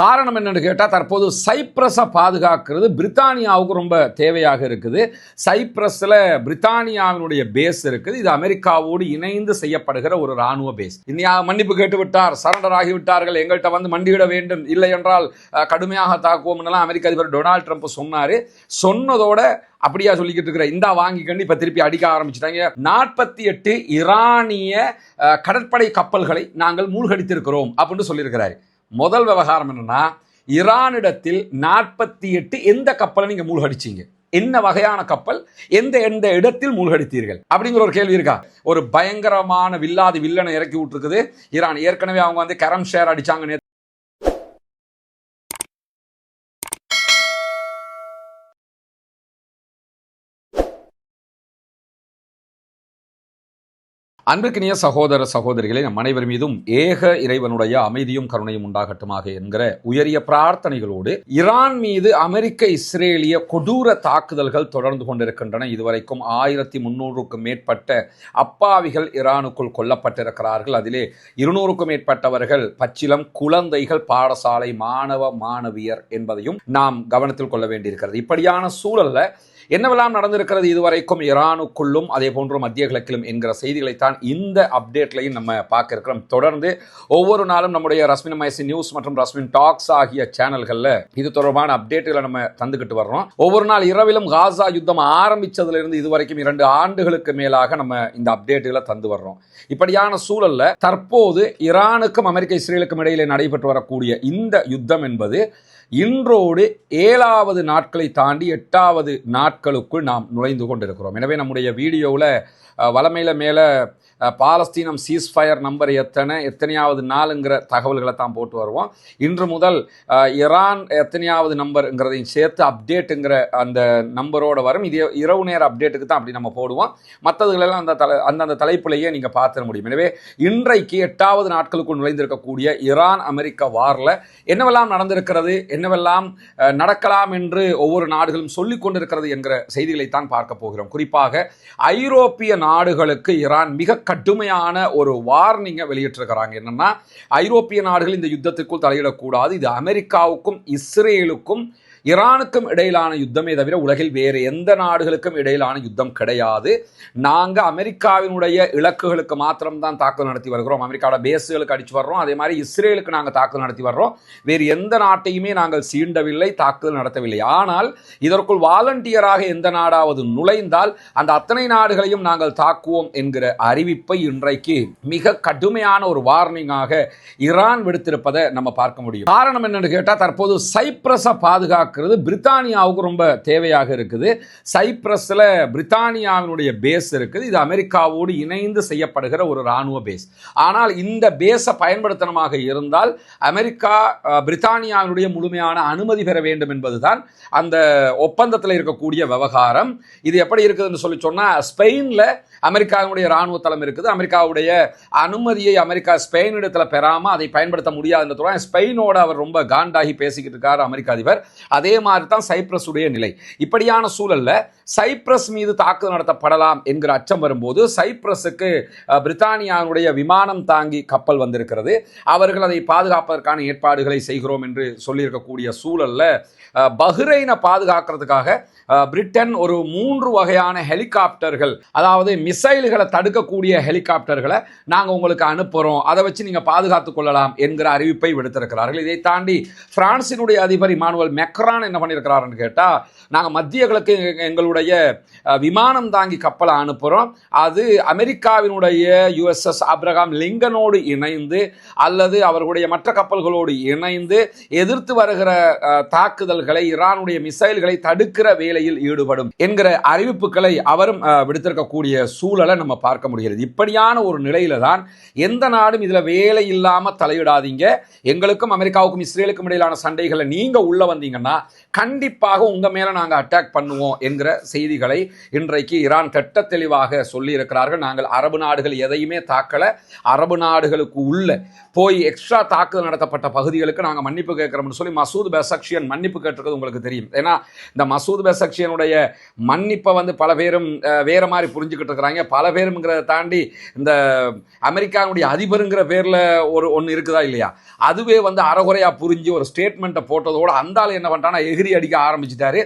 காரணம் என்னன்னு கேட்டால், தற்போது சைப்ரஸை பாதுகாக்கிறது பிரித்தானியாவுக்கு ரொம்ப தேவையாக இருக்குது. சைப்ரஸில் பிரித்தானியாவினுடைய பேஸ் இருக்குது. இது அமெரிக்காவோடு இணைந்து செய்யப்படுகிற ஒரு இராணுவ பேஸ். இந்தியா மன்னிப்பு கேட்டு விட்டார், சரண்டர் ஆகிவிட்டார்கள், எங்கள்கிட்ட வந்து மண்டியிட வேண்டும், இல்லை என்றால் கடுமையாக தாக்குவோம் எல்லாம் அமெரிக்க அதிபர் டொனால்ட் ட்ரம்ப் சொன்னார். சொன்னதோட அப்படியா சொல்லிக்கிட்டு இருக்கிற இந்தா வாங்கிக்கண்டு இப்ப திருப்பி அடிக்க ஆரம்பிச்சுட்டாங்க. 48 ஈரானிய கடற்படை கப்பல்களை நாங்கள் மூழ்கடித்திருக்கிறோம் அப்படின்னு சொல்லியிருக்கிறாரு. முதல் விவகாரம் என்னன்னா, ஈரானிடத்தில் 48 எந்த கப்பலை நீங்க மூழ்கடிச்சீங்க, என்ன வகையான கப்பல், எந்த எந்த இடத்தில் மூழ்கடித்தீர்கள் அப்படிங்கிற ஒரு கேள்வி இருக்கா? ஒரு பயங்கரமான வில்லாதி வில்லனை இறக்கி விட்டுருக்குது ஈரான். ஏற்கனவே அவங்க வந்து கரம் ஷேர் அடிச்சாங்க. அன்பிற்கினிய சகோதர சகோதரிகளை நம் அனைவர் மீதும் ஏக இறைவனுடைய அமைதியும் கருணையும் உண்டாகட்டுமாக என்கிற உயரிய பிரார்த்தனைகளோடு, ஈரான் மீது அமெரிக்க இஸ்ரேலிய கொடூர தாக்குதல்கள் தொடர்ந்து கொண்டிருக்கின்றன. இதுவரைக்கும் 1300க்கும் மேற்பட்ட அப்பாவிகள் ஈரானுக்குள் கொல்லப்பட்டிருக்கிறார்கள். அதிலே 200க்கும் மேற்பட்டவர்கள் பச்சிலம் குழந்தைகள், பாடசாலை மாணவ மாணவியர் என்பதையும் நாம் கவனத்தில் கொள்ள வேண்டியிருக்கிறது. இப்படியான சூழல்ல என்னவெல்லாம் நடந்திருக்கிறது இதுவரைக்கும் ஈரானுக்குள்ளும் அதே போன்று மத்திய கிழக்கிலும் என்கிற செய்திகளைத்தான் இந்த அப்டேட்லையும் நம்ம பார்க்க இருக்கிறோம். தொடர்ந்து ஒவ்வொரு நாளும் நம்முடைய ரஸ்மின் மைசி நியூஸ் மற்றும் ரஸ்மின் டாக்ஸ் ஆகிய சேனல்களில் இது தொடர்பான அப்டேட்டுகளை நம்ம தந்துக்கிட்டு வர்றோம். ஒவ்வொரு நாள் இரவிலும் காசா யுத்தம் ஆரம்பிச்சதிலிருந்து இதுவரைக்கும் 2 ஆண்டுகளுக்கு மேலாக நம்ம இந்த அப்டேட்டுகளை தந்து வர்றோம். இப்படியான சூழல்ல தற்போது ஈரானுக்கும் அமெரிக்க இஸ்ரேலுக்கும் இடையிலே நடைபெற்று வரக்கூடிய இந்த யுத்தம் என்பது இன்றோடு 7வது நாட்களை தாண்டி 8வது நாட்களுக்குள் நாம் நுழைந்து கொண்டிருக்கிறோம். எனவே நம்முடைய வீடியோவில் வலமையில மேலே பாலஸ்தீனம் சீஸ்ஃபயர் நம்பர் எத்தனையாவது நாளுங்கிற தகவல்களை தான் போட்டு வருவோம். இன்று முதல் ஈரான் எத்தனையாவது நம்பருங்கிறதையும் சேர்த்து அப்டேட்டுங்கிற அந்த நம்பரோடு வரும். இது இரவு நேர அப்டேட்டுக்கு தான் அப்படி நம்ம போடுவோம். மற்றதுகளெல்லாம் அந்தந்த தலைப்பிலேயே நீங்கள் பார்த்துட முடியும். எனவே இன்றைக்கு 8வது நாட்களுக்குள் நுழைந்திருக்கக்கூடிய ஈரான் அமெரிக்க வாரில் என்னவெல்லாம் நடந்திருக்கிறது, என்னவெல்லாம் நடக்கலாம் என்று ஒவ்வொரு நாடுகளும் சொல்லிக் கொண்டிருக்கிறது என்கிற செய்திகளைத்தான் பார்க்க போகிறோம். குறிப்பாக ஐரோப்பிய நாடுகளுக்கு ஈரான் மிக கடுமையான ஒரு வார்னிங்கை வெளியிட்டிருக்கிறாங்க. என்னன்னா, ஐரோப்பிய நாடுகள் இந்த யுத்தத்திற்குள் தலையிடக்கூடாது, இது அமெரிக்காவுக்கும் இஸ்ரேலுக்கும் ஈரானுக்கும் இடையிலான யுத்தமே தவிர உலகில் வேறு எந்த நாடுகளுக்கும் இடையிலான யுத்தம் கிடையாது. நாங்கள் அமெரிக்காவினுடைய இலக்குகளுக்கு மாத்திரம்தான் தாக்குதல் நடத்தி வருகிறோம், அமெரிக்காவோட பேஸுகளுக்கு அடிச்சு வர்றோம், அதே மாதிரி இஸ்ரேலுக்கு நாங்கள் தாக்குதல் நடத்தி வர்றோம், வேறு எந்த நாட்டையுமே நாங்கள் சீண்டவில்லை, தாக்குதல் நடத்தவில்லை. ஆனால் இதற்குள் வாலண்டியராக எந்த நாடாவது நுழைந்தால் அந்த அத்தனை நாடுகளையும் நாங்கள் தாக்குவோம் என்கிற அறிவிப்பை இன்றைக்கு மிக கடுமையான ஒரு வார்னிங்காக ஈரான் விடுத்திருப்பதை நம்ம பார்க்க முடியும். காரணம் என்னன்னு கேட்டால், தற்போது சைப்ரஸை பாதுகாக்க பிரித்தானியாவுக்கு ரொம்ப தேவையாக இருக்குது. சைப்ரஸ்ல பிரித்தானியாவினுடைய பேஸ் இருக்குது. இது அமெரிக்காவோடு இணைந்து செய்யப்படுகிற ஒரு இராணுவ பேஸ். ஆனால் இந்த பேஸை பயன்படுத்தனமாக இருந்தால் அமெரிக்கா பிரித்தானியாவினுடைய முழுமையான அனுமதி பெற வேண்டும் என்பதுதான் அந்த ஒப்பந்தத்தில் இருக்கக்கூடிய விவகாரம். இது எப்படி இருக்குதுன்னு சொல்லி சொன்னா, ஸ்பெயின்ல அமெரிக்காவுடைய இராணுவ தளம் இருக்குது. அமெரிக்காவுடைய அனுமதியை அமெரிக்கா ஸ்பெயின் இடத்துல பெறாம அதை பயன்படுத்த முடியாது. ஸ்பெயினோட அவர் ரொம்ப காண்டாகி பேசிக்கிட்டு இருக்காரு அமெரிக்க அதிபர். அதே மாதிரி தான் சைப்ரஸ் உடைய நிலை. இப்படியான சூழல்ல சைப்ரஸ் மீது தாக்குதல் நடத்தப்படலாம் என்கிற அச்சம் வரும்போது சைப்ரஸுக்கு பிரித்தானியாவுடைய விமானம் தாங்கி கப்பல் வந்திருக்கிறது. அவர்கள் அதை பாதுகாப்பதற்கான ஏற்பாடுகளை செய்கிறோம் என்று சொல்லியிருக்கக்கூடிய சூழல்ல பஹ்ரைனை பாதுகாக்கிறதுக்காக பிரிட்டன் ஒரு 3 வகையான ஹெலிகாப்டர்கள், அதாவது மிசைல்களை தடுக்கக்கூடிய ஹெலிகாப்டர்களை நாங்கள் உங்களுக்கு அனுப்புகிறோம், அதை வச்சு நீங்கள் பாதுகாத்துக் கொள்ளலாம் என்கிற அறிவிப்பை விடுத்திருக்கிறார்கள். இதை தாண்டி பிரான்சினுடைய அதிபர் இமானுவேல் மெக்ரான் என்ன பண்ணியிருக்கிறாருன்னு கேட்டால், நாங்கள் மத்திய கிழக்கு எங்களுடைய விமானம் தாங்கி கப்பலை அனுப்புகிறோம், அது அமெரிக்காவினுடைய USS ஆப்ரஹாம் லிங்கனோடு இணைந்து அல்லது அவர்களுடைய மற்ற கப்பல்களோடு இணைந்து எதிர்த்து வருகிற தாக்குதல்களை, ஈரானுடைய மிசைல்களை தடுக்கிற வேலையில் ஈடுபடும் என்கிற அறிவிப்புகளை அவரும் விடுத்திருக்கக்கூடிய சூழலை நம்ம பார்க்க முடிகிறது. இப்படியான ஒரு நிலையில தான் எந்த நாடும் இதுல வேலை இல்லாம தலையிடாதீங்க, எங்களுக்கும் அமெரிக்காவுக்கும் இஸ்ரேலுக்கும் இடையிலான சண்டைகளை நீங்க உள்ள வந்தீங்கன்னா கண்டிப்பாக உங்க மேல நாங்க அட்டாக் பண்ணுவோம் என்கிற செய்திகளை இன்றைக்கு ஈரான் திட்ட தெளிவாக சொல்லி இருக்கிறார்கள். நாங்கள் அரபு நாடுகள் எதையுமே தாக்கல, அரபு நாடுகளுக்கு உள்ள போய் எக்ஸ்ட்ரா தாக்குதல் நடத்தப்பட்ட பகுதிகளுக்கு நாங்கள் மன்னிப்பு கேட்கிறோம்னு சொல்லி மசூத் பெசக்ஷியன் மன்னிப்பு கேட்டிருக்கிறது உங்களுக்கு தெரியும். ஏன்னா இந்த மசூத் பெசக்ஷியனுடைய மன்னிப்பை பல பேரும் வேற மாதிரி புரிஞ்சுக்கிட்டு இருக்கிறாங்க. பல பேருங்கிறத தாண்டி இந்த அமெரிக்காவுடைய அதிபருங்கிற பேர்ல ஒன்று இருக்குதா இல்லையா, அதுவே அறகுறையா புரிஞ்சு ஒரு ஸ்டேட்மெண்ட்டை போட்டதோடு அந்த ஆள் என்ன பண்ணிட்டானா எகிரி அடிக்க ஆரம்பிச்சிட்டாரு.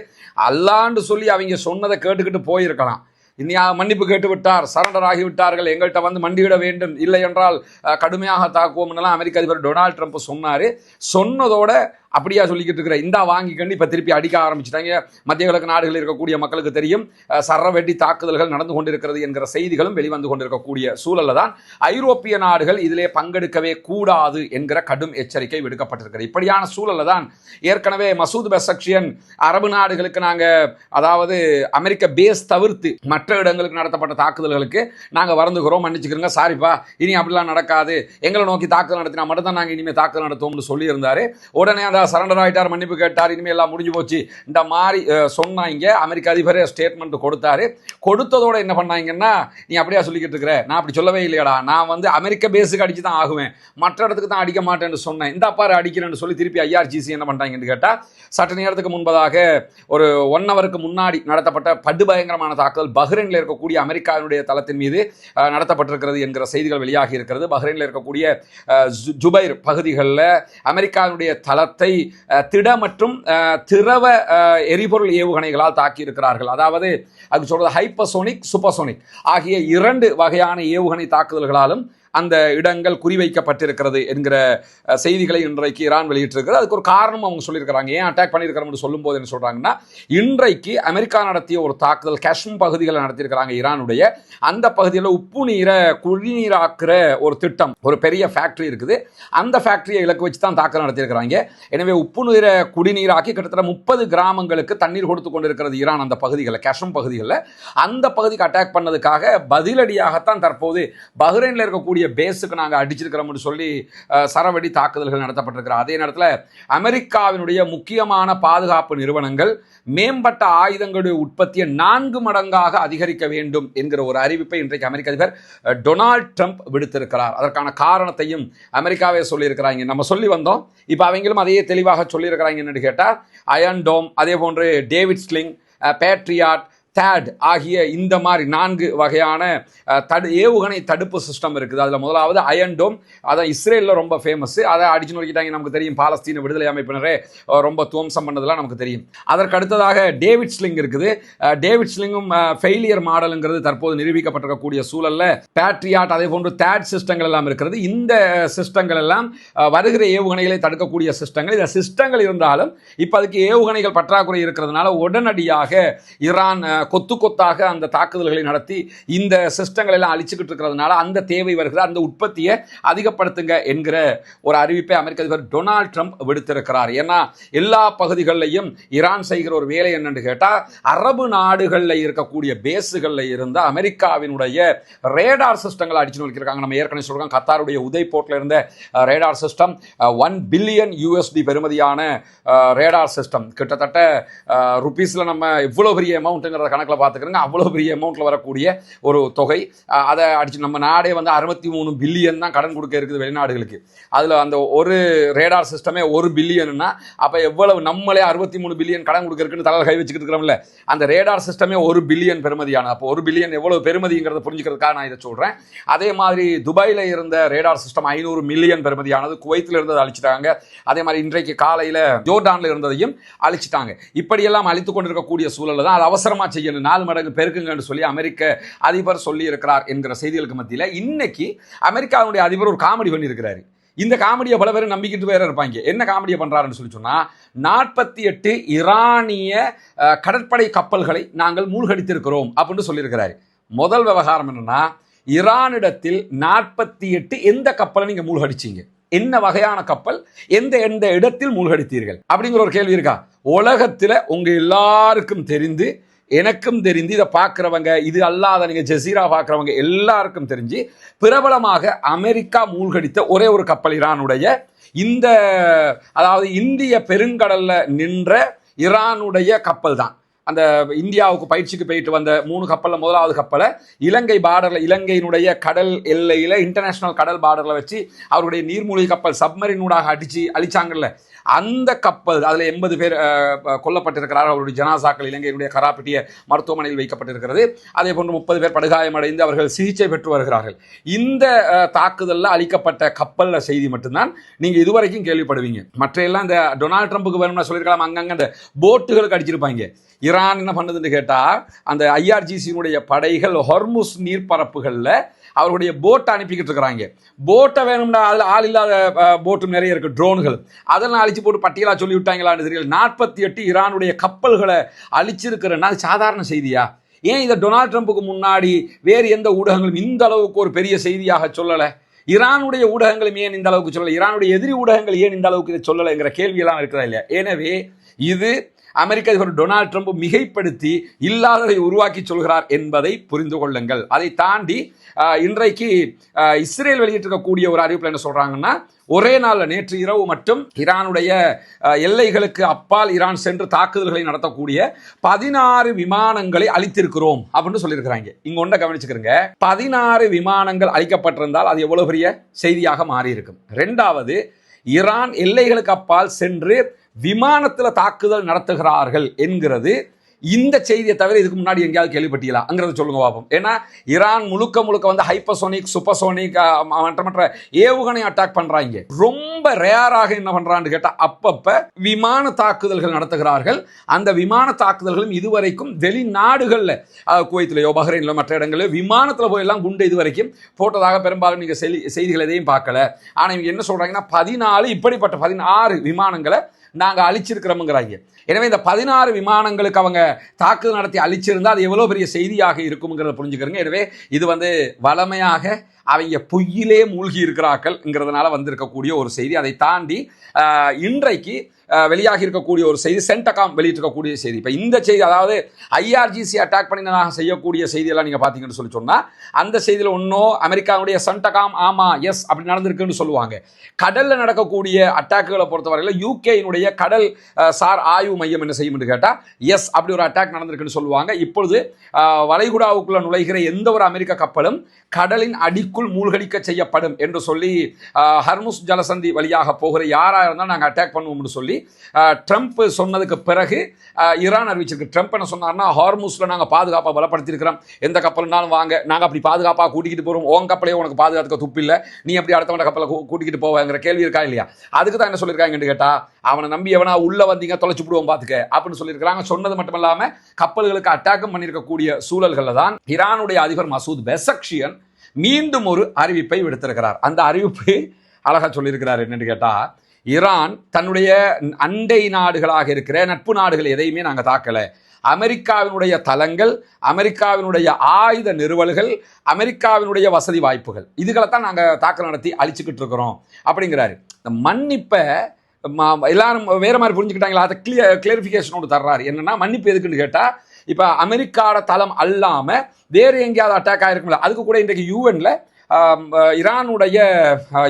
அல்லாண்டு சொல்லி அவங்க சொன்னதை கேட்டுக்கிட்டு போயிருக்கலாம். இனி மன்னிப்பு கேட்டு விட்டார், சரண்டர் ஆகிவிட்டார்கள், எங்கள்கிட்ட மண்டியிட வேண்டும், இல்லை என்றால் கடுமையாக தாக்குவோம் எல்லாம் அமெரிக்க அதிபர் டொனால்ட் ட்ரம்ப் சொன்னார். சொன்னதோட அப்படியா சொல்லிக்கிட்டு இருக்கிற இந்தா வாங்கிக்கண்டு இப்போ திருப்பி அடிக்க ஆரம்பிச்சிட்டாங்க. மத்திய கிழக்கு நாடுகளில் இருக்கக்கூடிய மக்களுக்கு தெரியும் சரவெட்டி தாக்குதல்கள் நடந்து கொண்டிருக்கிறது என்கிற செய்திகளும் வெளிவந்து கொண்டிருக்கக்கூடிய சூழலில் தான் ஐரோப்பிய நாடுகள் இதிலே பங்கெடுக்கவே கூடாது என்கிற கடும் எச்சரிக்கை விடுக்கப்பட்டிருக்கிறது. இப்படியான சூழலில் தான் ஏற்கனவே மசூத் பெசக்ஷியன் அரபு நாடுகளுக்கு நாங்கள், அதாவது அமெரிக்க பேஸ் தவிர்த்து மற்ற இடங்களுக்கு நடத்தப்பட்ட தாக்குதல்களுக்கு நாங்கள் வருந்துகிறோம், மன்னிச்சுக்கிறோங்க, சாரிப்பா, இனி அப்படிலாம் நடக்காது, எங்களை நோக்கி தாக்குதல் நடத்தினா மட்டும் தான் நாங்கள் இனிமேல் தாக்குதல் நடத்துவோம்னு சொல்லியிருந்தாரு. உடனே அந்த சரண்டர் ஆகிட்டார், மன்னிப்பு கேட்டார், இனிமேல் எல்லாம் முடிஞ்சு போச்சு இந்த மாதிரி சொன்னாங்க. அமெரிக்க அதிபரே ஸ்டேட்மெண்ட் கொடுத்தாரு. கொடுத்ததோட என்ன பண்ணாங்கன்னா, நீ அப்படியா சொல்லிக்கிட்டு இருக்கிற, நான் அப்படி சொல்லவே இல்லையடா, நான் அமெரிக்க பேஸுக்கு அடிச்சு தான் ஆகுவேன், மற்ற இடத்துக்கு தான் அடிக்க மாட்டேன்னு சொன்னேன், இந்த அப்பாரு அடிக்கிறேன்னு சொல்லி திருப்பி IRGC என்ன பண்ணிட்டாங்கன்னு கேட்டால், சற்று நேரத்துக்கு முன்பதாக ஒரு 1 ஹவருக்கு முன்னாடி நடத்தப்பட்ட படுபயங்கரமான தாக்குதல் பஹ்ரைனில் இருக்கக்கூடிய அமெரிக்காவினுடைய தளத்தின் மீது நடத்தப்பட்டிருக்கிறது என்கிற செய்திகள் வெளியாகி இருக்கிறது. பஹ்ரைனில் இருக்கக்கூடிய ஜுபைர் பகுதிகளில் அமெரிக்காவினுடைய தளத்தை திட மற்றும் திரவ எரிபொருள் ஏவுகணைகளால் தாக்கி இருக்கிறார்கள். அதாவது அது சொல்றது ஹைப்பர்சோனிக், சூப்பர்சோனிக் ஆகிய 2 வகையான ஏவுகணை தாக்குதல்களாலும் அந்த இடங்கள் குறிவைக்கப்பட்டிருக்கிறது என்கிற செய்திகளை இன்றைக்கு ஈரான் வெளியிட்டிருக்கிறது. அதுக்கு ஒரு காரணம் அவங்க சொல்லியிருக்கிறாங்க. ஏன் அட்டாக் பண்ணியிருக்கிறோம்னு சொல்லும்போது என்ன சொல்றாங்கன்னா, இன்றைக்கு அமெரிக்கா நடத்திய ஒரு தாக்குதல் காஷ்மீர் பகுதிகளை நடத்தியிருக்கிறாங்க ஈரானுடைய. அந்த பகுதியில் உப்பு நீரை குடிநீராக்குற ஒரு திட்டம், ஒரு பெரிய ஃபேக்டரி இருக்குது. அந்த ஃபேக்டரியை இலக்கு வச்சு தான் தாக்குதல் நடத்தியிருக்கிறாங்க. எனவே உப்பு நீரை குடிநீராக்கி கிட்டத்தட்ட 30 கிராமங்களுக்கு தண்ணீர் கொடுத்து கொண்டிருக்கிறது ஈரான் அந்த பகுதிகளில், காஷ்மீர் பகுதிகளில். அந்த பகுதிக்கு அட்டாக் பண்ணதுக்காக பதிலடியாகத்தான் தற்போது பஹ்ரைனில் இருக்கக்கூடிய பேஸுக்கு நாங்கள் அடிச்சிருக்கிறோம்னு சொல்லி சரவெடி தாக்குதல்கள் நடத்தப்பட்டிருக்கிற அதே நேரத்தில் அமெரிக்காவினுடைய முக்கியமான பாதுகாப்பு நிறுவனங்கள் மேம்பட்ட ஆயுதங்களுடைய உற்பத்தியை 4 மடங்காக அதிகரிக்க வேண்டும் என்கிற ஒரு அறிவிப்பை இன்றைக்கு அமெரிக்க அதிபர் டொனால்ட் ட்ரம்ப் விடுத்திருக்கிறார். அதற்கான காரணத்தையும் அமெரிக்காவே சொல்லியிருக்கிறாங்க. நம்ம சொல்லி வந்தோம், இப்போ அவங்களும் அதையே தெளிவாக சொல்லியிருக்கிறாங்கன்னு கேட்டால், அயன் டோம், அதே போன்று டேவிட் ஸ்லிங், பேட்ரியாட், தேட் ஆகிய இந்த மாதிரி 4 வகையான ஏவுகணை தடுப்பு சிஸ்டம் இருக்குது. அதில் முதலாவது அயன் டோம், அதான் இஸ்ரேலில் ரொம்ப ஃபேமஸ். அதை அடிச்சு நோக்கிட்டாங்க, நமக்கு தெரியும். பாலஸ்தீன விடுதலை அமைப்பினரே ரொம்ப துவம்சம் பண்ணதெல்லாம் நமக்கு தெரியும். அதற்கு அடுத்ததாக டேவிட் ஸ்லிங் இருக்குது. டேவிட் ஸ்லிங்கும் ஃபெயிலியர் மாடலுங்கிறது தற்போது நிரூபிக்கப்பட்டிருக்கக்கூடிய சூழலில் பேட்ரியாட், அதே போன்று தேட் சிஸ்டங்கள் எல்லாம் இருக்கிறது. இந்த சிஸ்டங்கள் எல்லாம் வருகிற ஏவுகணைகளை தடுக்கக்கூடிய சிஸ்டங்கள். இந்த சிஸ்டங்கள் இருந்தாலும் இப்போ அதுக்கு ஏவுகணைகள் பற்றாக்குறை இருக்கிறதுனால உடனடியாக ஈரான் கொத்து கொத்தாக அந்த தாக்குதல்களை நடத்தி இந்த சிஸ்டங்கள் எல்லாம் அழிச்சுக்கிட்டு இருக்கிறதுனால அந்த தேவை வருகிற அந்த உற்பத்தியை அதிகப்படுத்துங்க என்கிற ஒரு அறிவிப்பை அமெரிக்க அதிபர் டொனால்ட் ட்ரம்ப் விடுத்திருக்கிறார். ஏன்னா எல்லா பகுதிகளிலையும் ஈரான் செய்கிற ஒரு வேலை என்னன்னு கேட்டால், அரபு நாடுகளில் இருக்கக்கூடிய பேஸுகளில் இருந்த அமெரிக்காவினுடைய ரேடார் சிஸ்டங்களை அடிச்சு நோக்கியிருக்காங்க. நம்ம ஏற்கனவே சொல்றோம், கத்தாருடைய உதய் போர்ட்ல இருந்த ரேடார் சிஸ்டம் $1 பில்லியன் பெறுமதியான ரேடார் சிஸ்டம். கிட்டத்தட்ட ருபீஸ்ல நம்ம இவ்வளவு பெரிய அமௌண்ட்ங்கிற கணக்கில் பார்த்துக்கிறோங்க, அவ்வளோ பெரிய அமௌண்ட்டில் வரக்கூடிய ஒரு தொகை. அதை அடிச்சு நம்ம நாடே 63 பில்லியன் தான் கடன் கொடுக்க இருக்குது வெளிநாடுகளுக்கு. அதில் அந்த ஒரு ரேடார் சிஸ்டமே 1 பில்லியன்னா அப்போ எவ்வளவு, நம்மளே 63 பில்லியன் கடன் கொடுக்க இருக்குன்னு தலையில் கை வச்சுக்கிட்டு இருக்கிறோம்ல, அந்த ரேடார் சிஸ்டமே 1 பில்லியன் பெருமதியான. அப்போ 1 பில்லியன் எவ்வளவு பெருமதிங்கிறத புரிஞ்சுக்கிறதுக்காக நான் இதை சொல்கிறேன். அதே மாதிரி துபாயில் இருந்த ரேடார் சிஸ்டம் 500 மில்லியன் பெருமதியானது. குவைத்தில் இருந்ததை அழிச்சிட்டாங்க. அதே மாதிரி இன்றைக்கு காலையில் ஜோர்டானில் இருந்ததையும் அழிச்சிட்டாங்க. இப்படியெல்லாம் அழித்து கொண்டிருக்கக்கூடிய சூழலில் தான் அது அவசரமாக செய்யணும், 4 மடங்கு பெருக்குங்கன்னு சொல்லி அமெரிக்க அதிபர் சொல்லி இருக்கிறார் என்கிற செய்திகளுக்கு மத்தியில் இன்னைக்கு அமெரிக்காவுடைய அதிபர் ஒரு காமெடி பண்ணி இருக்கிறாரு. இந்த காமெடியை பல பேர் நம்பிக்கிட்டு வேற இருப்பாங்க. என்ன காமெடியை பண்றாருன்னு சொல்லி சொன்னா, 48 ஈரானிய கடற்படை கப்பல்களை நாங்கள் மூழ்கடித்திருக்கிறோம் அப்படின்னு சொல்லியிருக்கிறாரு. முதல் விவகாரம் என்னன்னா, ஈரானிடத்தில் 48 எந்த கப்பலை நீங்க மூழ்கடிச்சீங்க, என்ன வகையான கப்பல், எந்த எந்த இடத்தில் மூழ்கடித்தீர்கள் அப்படிங்கிற ஒரு கேள்வி இருக்கா? உலகத்தில் உங்க எல்லாருக்கும் தெரிந்து, எனக்கும் தெரிந்து, இதை பார்க்குறவங்க, இது அல்லாத நீங்கள் ஜசீரா பார்க்குறவங்க எல்லாருக்கும் தெரிஞ்சு பிரபலமாக அமெரிக்கா மூழ்கடித்த ஒரே ஒரு கப்பல் ஈரானுடைய இந்த, அதாவது இந்திய பெருங்கடல்ல நின்ற ஈரானுடைய கப்பல் தான். அந்த இந்தியாவுக்கு பயிற்சிக்கு போயிட்டு வந்த 3 கப்பலில் முதலாவது கப்பலை இலங்கை பார்டரில், இலங்கையினுடைய கடல் எல்லையில் இன்டர்நேஷனல் கடல் பார்டரில் வச்சு அவருடைய நீர்மூழ்கி கப்பல் சப்மரினூடாக அழிச்சாங்கல்ல, அந்த கப்பல் அதில் 80 பேர் கொல்லப்பட்டிருக்கிறார்கள். அவருடைய ஜனாசாக்கள் இலங்கையினுடைய கராப்பிட்டிய மருத்துவமனையில் வைக்கப்பட்டிருக்கிறது. அதே போன்று 30 பேர் படுகாயமடைந்து அவர்கள் சிகிச்சை பெற்று வருகிறார்கள். இந்த தாக்குதலில் அளிக்கப்பட்ட கப்பலில் செய்தி மட்டும்தான் நீங்கள் இதுவரைக்கும் கேள்விப்படுவீங்க. மற்ற எல்லாம் இந்த டொனால்ட் ட்ரம்புக்கு வேணும்னா சொல்லியிருக்கலாம், அங்கங்கே அந்த போட்டுகளுக்கு அடிச்சிருப்பாங்க. ஈரான் என்ன பண்ணுதுன்னு கேட்டால், அந்த ஐஆர்ஜிசியினுடைய படைகள் ஹொர்முஸ் நீர்ப்பரப்புகளில் அவருடைய போட்டை அனுப்பிக்கிட்டு இருக்கிறாங்க. போட்டை வேணும்னா அதில் ஆள் இல்லாத போட்டும் நிறைய இருக்குது, ட்ரோன்கள், அதெல்லாம் அழிச்சு போட்டு பட்டியலாக சொல்லி விட்டாங்களான்னு தெரியல. 48 ஈரானுடைய கப்பல்களை அழிச்சிருக்கிறன்னா அது சாதாரண செய்தியா? ஏன் இதை டொனால்ட் ட்ரம்புக்கு முன்னாடி வேறு எந்த ஊடகங்களும் இந்த அளவுக்கு ஒரு பெரிய செய்தியாக சொல்லலை? ஈரானுடைய ஊடகங்களும் ஏன் இந்த அளவுக்கு சொல்லலை? ஈரானுடைய எதிரி ஊடகங்கள் ஏன் இந்த அளவுக்கு இதை சொல்லலைங்கிற கேள்வியெல்லாம் இருக்கிறதா இல்லையா? எனவே இது அமெரிக்க அதிபர் டொனால்ட் ட்ரம்ப் மிகைப்படுத்தி இல்லாததை உருவாக்கி சொல்கிறார் என்பதை புரிந்து கொள்ளுங்கள். அதை தாண்டி இன்றைக்கு இஸ்ரேல் வெளியிட்டிருக்கக்கூடிய ஒரு அறிவிப்பில் என்ன சொல்றாங்கன்னா, ஒரே நாளில் நேற்று இரவு மட்டும் ஈரானுடைய எல்லைகளுக்கு அப்பால் ஈரான் சென்று தாக்குதல்களை நடத்தக்கூடிய 16 விமானங்களை அழித்திருக்கிறோம் அப்படின்னு சொல்லியிருக்கிறாங்க. இங்க ஒன்றை கவனிச்சுக்கிறங்க, 16 விமானங்கள் அழிக்கப்பட்டிருந்தால் அது எவ்வளவு பெரிய செய்தியாக மாறி இருக்கும். 2வது, ஈரான் எல்லைகளுக்கு அப்பால் சென்று விமானத்தில் தாக்குதல் நடத்துகிறார்கள் என்கிறது இந்த செய்தியை தவிர இதுக்கு முன்னாடி எங்கேயாவது கேள்விப்பட்டீங்களா அங்கிறத சொல்லுங்க பார்ப்போம். ஏன்னா ஈரான் முழுக்க வந்து ஹைப்பர்சோனிக், சூப்பர்சோனிக் மற்ற ஏவுகணை அட்டாக் பண்றாங்க. ரொம்ப ரேராக என்ன பண்றான்னு கேட்டா அப்பப்ப விமான தாக்குதல்கள் நடத்துகிறார்கள். அந்த விமான தாக்குதல்களும் இதுவரைக்கும் வெளிநாடுகள்ல, குவைத்திலயோ பஹ்ரைன்லோ மற்ற இடங்களில் விமானத்தில் போயெல்லாம் குண்டு இதுவரைக்கும் போட்டதாக பெரும்பாலும் நீங்க செய்திகள் எதையும் பார்க்கல. ஆனா இவங்க என்ன சொல்றாங்கன்னா 14 இப்படிப்பட்ட 16 விமானங்களை நாங்க அழிச்சிருக்கிறோம்ங்கிறாங்க. எனவே இந்த 16 விமானங்களுக்கு அவங்க தாக்குதல் நடத்தி அழிச்சிருந்தா அது எவ்வளவு பெரிய செய்தியாக இருக்கும்ங்கிறத புரிஞ்சுக்கிறங்க. எனவே இது வளமையாக அவங்க பொய்யிலே மூழ்கி இருக்கிறார்கள்ங்கிறதுனால வந்திருக்கக்கூடிய ஒரு செய்தி. அதை தாண்டி இன்றைக்கு வெளியாகி இருக்கக்கூடிய ஒரு செய்தி, சென்டகாம் வெளியிட்டிருக்கக்கூடிய செய்தி. இப்போ இந்த செய்தி, அதாவது ஐஆர்ஜிசி அட்டாக் பண்ணினதாக செய்யக்கூடிய செய்தியெல்லாம் நீங்கள் பார்த்தீங்கன்னு சொல்லி சொன்னால், அந்த செய்தியில் ஒன்றும் அமெரிக்காவுடைய சென்டகாம் ஆமாம் எஸ் அப்படி நடந்திருக்குன்னு சொல்லுவாங்க. கடலில் நடக்கக்கூடிய அட்டாக்குகளை பொறுத்தவரையில் யூகேயினுடைய கடல் சார் ஆய்வு மையம் என்ன செய்யும் என்று கேட்டால் எஸ் அப்படி ஒரு அட்டாக் நடந்திருக்குன்னு சொல்லுவாங்க. இப்பொழுது வளைகுடாவுக்குள்ள நுழைகிற எந்த ஒரு அமெரிக்க கப்பலும் கடலின் அடிக்குள் மூழ்கடிக்க செய்யப்படும் என்று சொல்லி ஹர்முஸ் ஜலசந்தி வழியாக போகிற யாராக இருந்தாலும் நாங்கள் அட்டாக் பண்ணுவோம்னு சொல்லி ட்ரம்ப் சொன்னதுக்கு பிறகு ஈரான் அறிவிச்சிருக்கு. ட்ரம்ப் என்ன சொன்னார்னா, ஹார்முஸ்ல நாங்கள் பாதுகாப்பாக பலப்படுத்தியிருக்கிறோம், எந்த கப்பல்னாலும் வாங்க, நாங்கள் அப்படி பாதுகாப்பாக கூட்டிகிட்டு போகிறோம், உன் கப்பலையே உனக்கு பாதுகாத்துக்க துப்பு இல்லை, நீ எப்படி அடுத்தவங்க கப்பலை கூட்டிகிட்டு போவாங்கிற கேள்வி இருக்கா இல்லையா? அதுக்கு தான் என்ன சொல்லியிருக்காங்கன்னு கேட்டால், அவனை நம்பி எவனா உள்ள வந்தீங்க தொலைச்சு விடுவோம் பார்த்துக்க அப்படின்னு சொல்லியிருக்கிறாங்க. சொன்னது மட்டும் இல்லாமல் கப்பல்களுக்கு அட்டாக்கும் பண்ணியிருக்கக்கூடிய சூழல்களில் தான் ஈரானுடைய அதிபர் மசூத் பெசக்ஷியன் மீண்டும் ஒரு அறிவிப்பை விடுத்திருக்கிறார். அந்த அறிவிப்பு அழகா சொல்லியிருக்கிறார். என்னன்னு கேட்டால், ஈரான் தன்னுடைய அண்டை நாடுகளாக இருக்கிற நட்பு நாடுகள் எதையுமே நாங்கள் தாக்கலை, அமெரிக்காவினுடைய தளங்கள், அமெரிக்காவினுடைய ஆயுத நிறுவல்கள், அமெரிக்காவினுடைய வசதி வாய்ப்புகள், இதுகளைத்தான் நாங்கள் தாக்கல் நடத்தி அழிச்சுக்கிட்டு இருக்கிறோம் அப்படிங்கிறாரு. இந்த மன்னிப்பை எல்லாரும் வேற மாதிரி புரிஞ்சுக்கிட்டாங்களா? அதை கிளியரிஃபிகேஷனோடு தர்றாரு. என்னன்னா, மன்னிப்பு எதுக்குன்னு கேட்டால், இப்போ அமெரிக்காவோட தளம் அல்லாமல் வேறு எங்கேயாவது அட்டாக் ஆகிருக்கும்ல, அதுக்கு கூட இன்றைக்கு யூஎன்ல ஈரானுடைய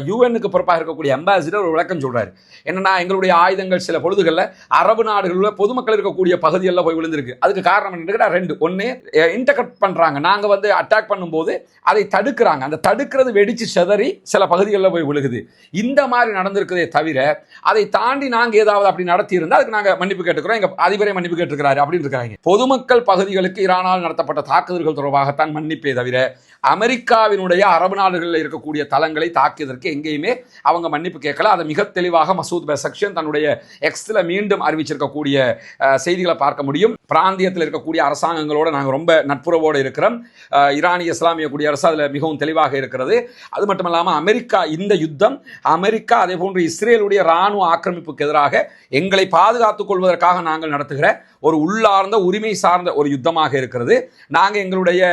யூஎனுக்கு பொறுப்பாக இருக்கக்கூடிய அம்பாசிடர் ஒரு விளக்கம் சொல்றாரு. என்னன்னா, எங்களுடைய ஆயுதங்கள் சில பொழுதுகளில் அரபு நாடுகளில் பொதுமக்கள் இருக்கக்கூடிய பகுதிகளில் போய் விழுந்திருக்கு. அதுக்கு காரணம் என்னன்னா, 2 ஒன்று இன்டர்கப்ட் பண்றாங்க, நாங்கள் அட்டாக் பண்ணும்போது அதை தடுக்கிறாங்க, அந்த தடுக்கிறது வெடிச்சு செதறி சில பகுதிகளில் போய் விழுகுது. இந்த மாதிரி நடந்திருக்கிறதே தவிர அதை தாண்டி நாங்கள் ஏதாவது அப்படி நடத்தி இருந்தால் அதுக்கு நாங்கள் மன்னிப்பு கேட்டுக்கிறோம், எங்க அதிபரே மன்னிப்பு கேட்டுக்கிறாரு அப்படின்னு இருக்காங்க. பொதுமக்கள் பகுதிகளுக்கு ஈரானால் நடத்தப்பட்ட தாக்குதல்கள் தொடர்பாகத்தான் மன்னிப்பே தவிர அமெரிக்காவினுடைய அரபு நாடுகளில் இருக்கக்கூடிய தளங்களை தாக்கியதற்கு எங்கேயுமே அவங்க மன்னிப்பு கேட்கல. அதை மிக தெளிவாக மசூத் பெசக்ஷியன் தன்னுடைய எக்ஸ்ல மீண்டும் அறிவிச்சிருக்கக்கூடிய செய்திகளை பார்க்க முடியும். பிராந்தியத்தில் இருக்கக்கூடிய அரசாங்கங்களோட நாங்கள் ரொம்ப நட்புறவோடு இருக்கிறோம். ஈரானிய இஸ்லாமிய குடியரசு அதில் மிகவும் தெளிவாக இருக்கிறது. அது மட்டும் இல்லாமல் அமெரிக்கா, இந்த யுத்தம் அமெரிக்கா அதே போன்று இஸ்ரேலுடைய இராணுவ ஆக்கிரமிப்புக்கு எதிராக எங்களை பாதுகாத்துக் கொள்வதற்காக நாங்கள் நடத்துகிற ஒரு உள்ளார்ந்த உரிமை சார்ந்த ஒரு யுத்தமாக இருக்கிறது. நாங்கள் எங்களுடைய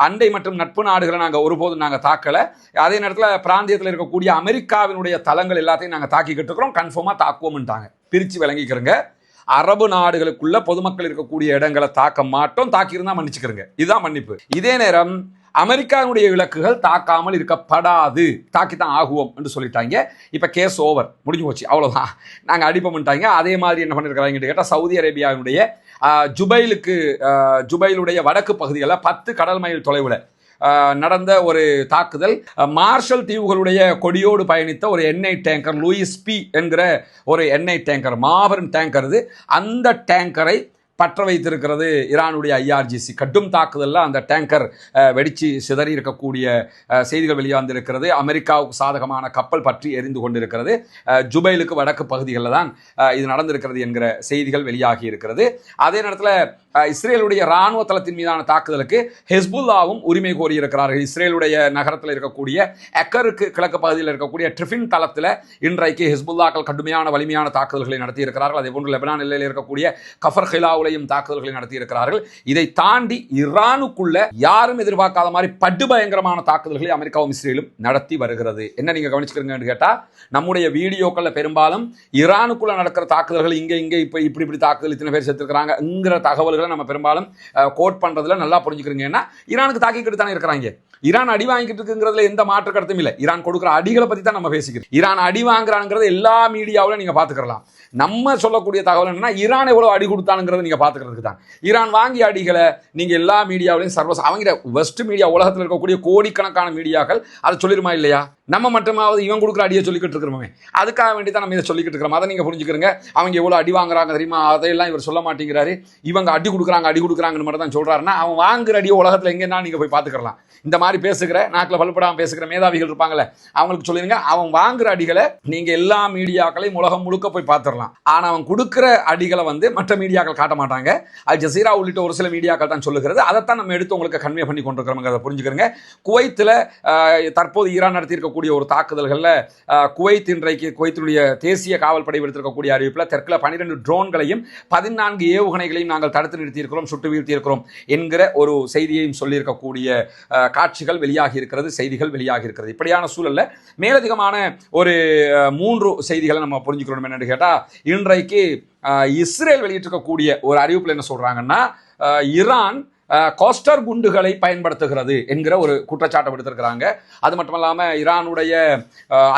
அண்டை மற்றும் நட்பு நாடுகளை நாங்கள் ஒருபோதும் நாங்கள் தாக்கலை. அதே நேரத்தில் பிராந்தியத்தில் இருக்கக்கூடிய அமெரிக்காவினுடைய தளங்கள் எல்லாத்தையும் நாங்கள் தாக்கிக்கிட்டு இருக்கிறோம், கன்ஃபார்மாக தாக்குவோம்ட்டாங்க. பிரித்து விளங்கிக்கிறங்க. அரபு நாடுகளுக்குள்ள பொதுமக்கள் இருக்கக்கூடிய இடங்களை தாக்க மாட்டோம், தாக்கியிருந்தா மன்னிச்சுக்கிறங்க, இதுதான் மன்னிப்பு. இதே நேரம் அமெரிக்காவுடைய இலக்குகள் தாக்காமல் இருக்கப்படாது, தாக்கித்தான் ஆகுவோம் என்று சொல்லிட்டாங்க. இப்போ கேஸ் ஓவர், முடிஞ்சு போச்சு, அவ்வளோதான், நாங்கள் அடிப்போம்ட்டாங்க. அதே மாதிரி என்ன பண்ணியிருக்கிறாங்கன்னு கேட்டால் சவுதி அரேபியாவினுடைய ஜுபைலுடைய வடக்கு பகுதிகளில் 10 கடல் மைல் தொலைவில் நடந்த ஒரு தாக்குதல், மார்ஷல் தீவுகளுடைய கொடியோடு பயணித்த ஒரு எண்ணெய் டேங்கர், லூயிஸ் பி என்கிற ஒரு எண்ணெய் டேங்கர், மாபெரும் டேங்கர், அந்த டேங்கரை பற்ற வைத்திருக்கிறது ஈரானுடைய IRGC. கடும் தாக்குதலில் அந்த டேங்கர் வெடித்து சிதறி இருக்கக்கூடிய செய்திகள் வெளியாந்திருக்கிறது. அமெரிக்காவுக்கு சாதகமான கப்பல் பற்றி எரிந்து கொண்டிருக்கிறது. ஜுபைலுக்கு வடக்கு பகுதிகளில் தான் இது நடந்திருக்கிறது என்கிற செய்திகள் வெளியாகி இருக்கிறது. அதே நேரத்தில் இஸ்ரேலுடைய இராணுவ தளத்தின் மீதான தாக்குதலுக்கு ஹெஸ்புல்லாவும் உரிமை கோரியிருக்கிறார்கள். இஸ்ரேலுடைய நகரத்தில் இருக்கக்கூடிய எக்கருக்கு கிழக்கு பகுதியில் இருக்கக்கூடிய ட்ரிஃபின் தளத்தில் இன்றைக்கு ஹெஸ்புல்லாக்கள் கடுமையான வலிமையான தாக்குதல்களை நடத்தியிருக்கிறார்கள். அதே போன்று லெபனான் எல்லையில் இருக்கக்கூடிய கஃபர் ஹிலாவுலையும் தாக்குதல்களை நடத்தியிருக்கிறார்கள். இதை தாண்டி ஈரானுக்குள்ள யாரும் எதிர்பார்க்காத மாதிரி படுபயங்கரமான தாக்குதல்களை அமெரிக்காவும் இஸ்ரேலும் நடத்தி வருகிறது. என்ன நீங்க கவனிச்சுக்கிறீங்கன்னு கேட்டா, நம்முடைய வீடியோக்கள்ல பெரும்பாலும் ஈரானுக்குள்ள நடக்கிற தாக்குதல்கள் இங்க இப்ப இப்படி தாக்குதல் இத்தனை பேர் சேர்த்திருக்கிறாங்கிற தகவல்கள் நம்ம பெரும்பாலும் கோட் பண்றதுல நல்லா புரிஞ்சுக்கிறீங்க. ஏன்னா ஈரானுக்கு தாக்கிக்கிட்டு தானே இருக்கிறாங்க. ஈரான் அடி வாங்கிட்டு இருக்குங்கிறதுல எந்த மாற்று கருத்தும் இல்லை. ஈரான் கொடுக்குற அடிகளை பத்தி தான் நம்ம பேசிக்கிறோம். ஈரான் அடி வாங்குறாங்கிறது எல்லா மீடியாவிலும் நீங்க பாத்துக்கலாம். நம்ம சொல்லக்கூடிய தகவல் என்னன்னா, ஈரான் எவ்வளவு அடி கொடுத்தானுங்கிறத நீங்க பாத்துக்கிறதுக்கு தான். ஈரான் வாங்கிய அடிகளை நீங்க எல்லா மீடியாவிலையும் அவங்க வெஸ்ட் மீடியா, உலகத்தில் இருக்கக்கூடிய கோடிக்கணக்கான மீடியாக்கள் அதை சொல்லிருமா இல்லையா? நம்ம மட்டுமாவது இவன் கொடுக்குற அடியை சொல்லிக்கிட்டு இருக்கிறோமே, அதுக்காக வேண்டி தான் நம்ம இதை சொல்லிக்கிட்டு இருக்கிறோம். அதை நீங்க புரிஞ்சுக்கிறீங்க. அவங்க எவ்வளவு அடி வாங்குறாங்க தெரியுமா, அதையெல்லாம் இவர் சொல்ல மாட்டேங்கிறாரு. இவங்க அடி கொடுக்குறாங்கன்னு மட்டும் தான் சொல்றாருன்னா, அவன் வாங்குற அடியை உலகத்தில் எங்கன்னா நீங்க போய் பாத்துக்கலாம். இந்த மாதிரி பேசுகிற நாக்கில் பல்படாமல் பேசுகிற மேதாவிகள் இருப்பாங்கல்ல, அவங்களுக்கு சொல்லிருங்க, அவன் வாங்குற அடிகளை நீங்க எல்லா மீடியாக்களையும் உலகம் முழுக்க போய் பார்த்துடலாம். ஆனா அவன் கொடுக்குற அடிகளை மற்ற மீடியாக்கள் காட்ட மாட்டாங்க. அல் ஜசீரா உள்ளிட்ட ஒரு சில மீடியாக்கள் தான் சொல்லுகிறது. அதைத்தான் நம்ம எடுத்து உங்களுக்கு கன்வே பண்ணி கொண்டிருக்கிறோம். புரிஞ்சுக்கிறங்க. குவைத்தில் தற்போது ஈரான் நடத்தியிருக்கக்கூடிய ஒரு தாக்குதல்களில் குவைத்தினுடைய தேசிய காவல் படை விடுத்திருக்கக்கூடிய அறிவிப்பில் தெற்கில் 12 ட்ரோன்களையும் 14 ஏவுகணைகளையும் நாங்கள் தடுத்து நிறுத்தியிருக்கிறோம், சுட்டு வீழ்த்தியிருக்கிறோம் என்கிற ஒரு செய்தியையும் சொல்லியிருக்கக்கூடிய காட்சிகள் வெளியாகி இருக்கிறது, செய்திகள் வெளியாகி இருக்கிறது. இப்படியான சூழல்ல மேலதிகமான ஒரு 3 செய்திகளை நம்ம புரிஞ்சுக்கிறோம். என்னன்னு கேட்டா, இன்றைக்கு இஸ்ரேல் வெளியிட்டிருக்கக்கூடிய ஒரு அறிவிப்பில் என்ன சொல்றாங்கன்னா, ஈரான் கோஸ்டர் குண்டுகளை பயன்படுத்துகிறது என்கிற ஒரு குற்றச்சாட்டை விடுத்திருக்கிறாங்க. அது மட்டுமல்லாமல் ஈரானுடைய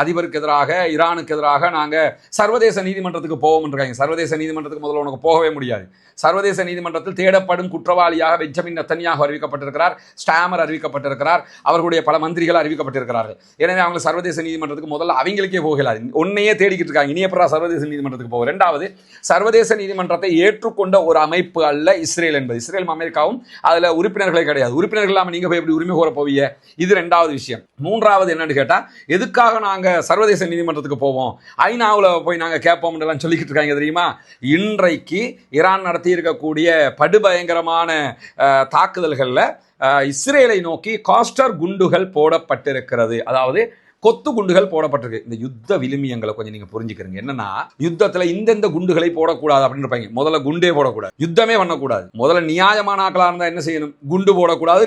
அதிபருக்கு எதிராக, ஈரானுக்கு எதிராக நாங்கள் சர்வதேச நீதிமன்றத்துக்கு போவோம் இருக்காங்க. சர்வதேச நீதிமன்றத்துக்கு முதல்ல உனக்கு போகவே முடியாது. சர்வதேச நீதிமன்றத்தில் தேடப்படும் குற்றவாளியாக பெஞ்சமின் நெத்தன்யாகு அறிவிக்கப்பட்டிருக்கிறார், ஸ்டாமர் அறிவிக்கப்பட்டிருக்கிறார், அவர்களுடைய பல மந்திரிகள் அறிவிக்கப்பட்டிருக்கிறார்கள். எனவே அவங்க சர்வதேச நீதிமன்றத்துக்கு முதல்ல அவங்களுக்கே போகலாது, ஒன்னையே தேடிக்கிட்டு இருக்காங்க. இனி எப்படா சர்வதேச நீதிமன்றத்துக்கு போகும்? ரெண்டாவது, சர்வதேச நீதிமன்றத்தை ஏற்றுக்கொண்ட ஒரு அமைப்பு அல்ல இஸ்ரேல் என்பது. இஸ்ரேலும் அமெரிக்காவும் அதுல உறுப்பினர்களே கிடையாது. உறுப்பினர்கள் இல்லாம நீங்க போய் எப்படி உரிமை கோர போவீங்க? இது ரெண்டாவது விஷயம். மூன்றாவது என்னன்னு கேட்டா, எதுக்காக நாங்க சர்வதேச நீதிமன்றத்துக்கு போவோம், ஐநாவுல போய் நாங்க கேட்போம் எல்லாம் சொல்லிக்கிட்டு இருக்காங்க தெரியுமா? இன்றைக்கு ஈரான் நடத்தி இருக்கக்கூடிய படுபயங்கரமான தாக்குதல்கள்ல இஸ்ரேலை நோக்கி காஸ்டர் குண்டுகள் போடப்பட்டிருக்கிறது. அதாவது கொத்து குண்டுகள் போடப்பட்டிருக்கு. இந்த யுத்த விளிமியங்களை கொஞ்சம் நீங்க புரிஞ்சுக்கிறீங்க. என்னன்னா, யுத்தத்துல இந்த குண்டுகளை போடக்கூடாது அப்படின்னு இருப்பாங்க. முதல்ல குண்டே போடக்கூடாது, யுத்தமே பண்ணக்கூடாது. முதல்ல நியாயமான ஆக்களா இருந்தா என்ன செய்யணும்? குண்டு போடக்கூடாது,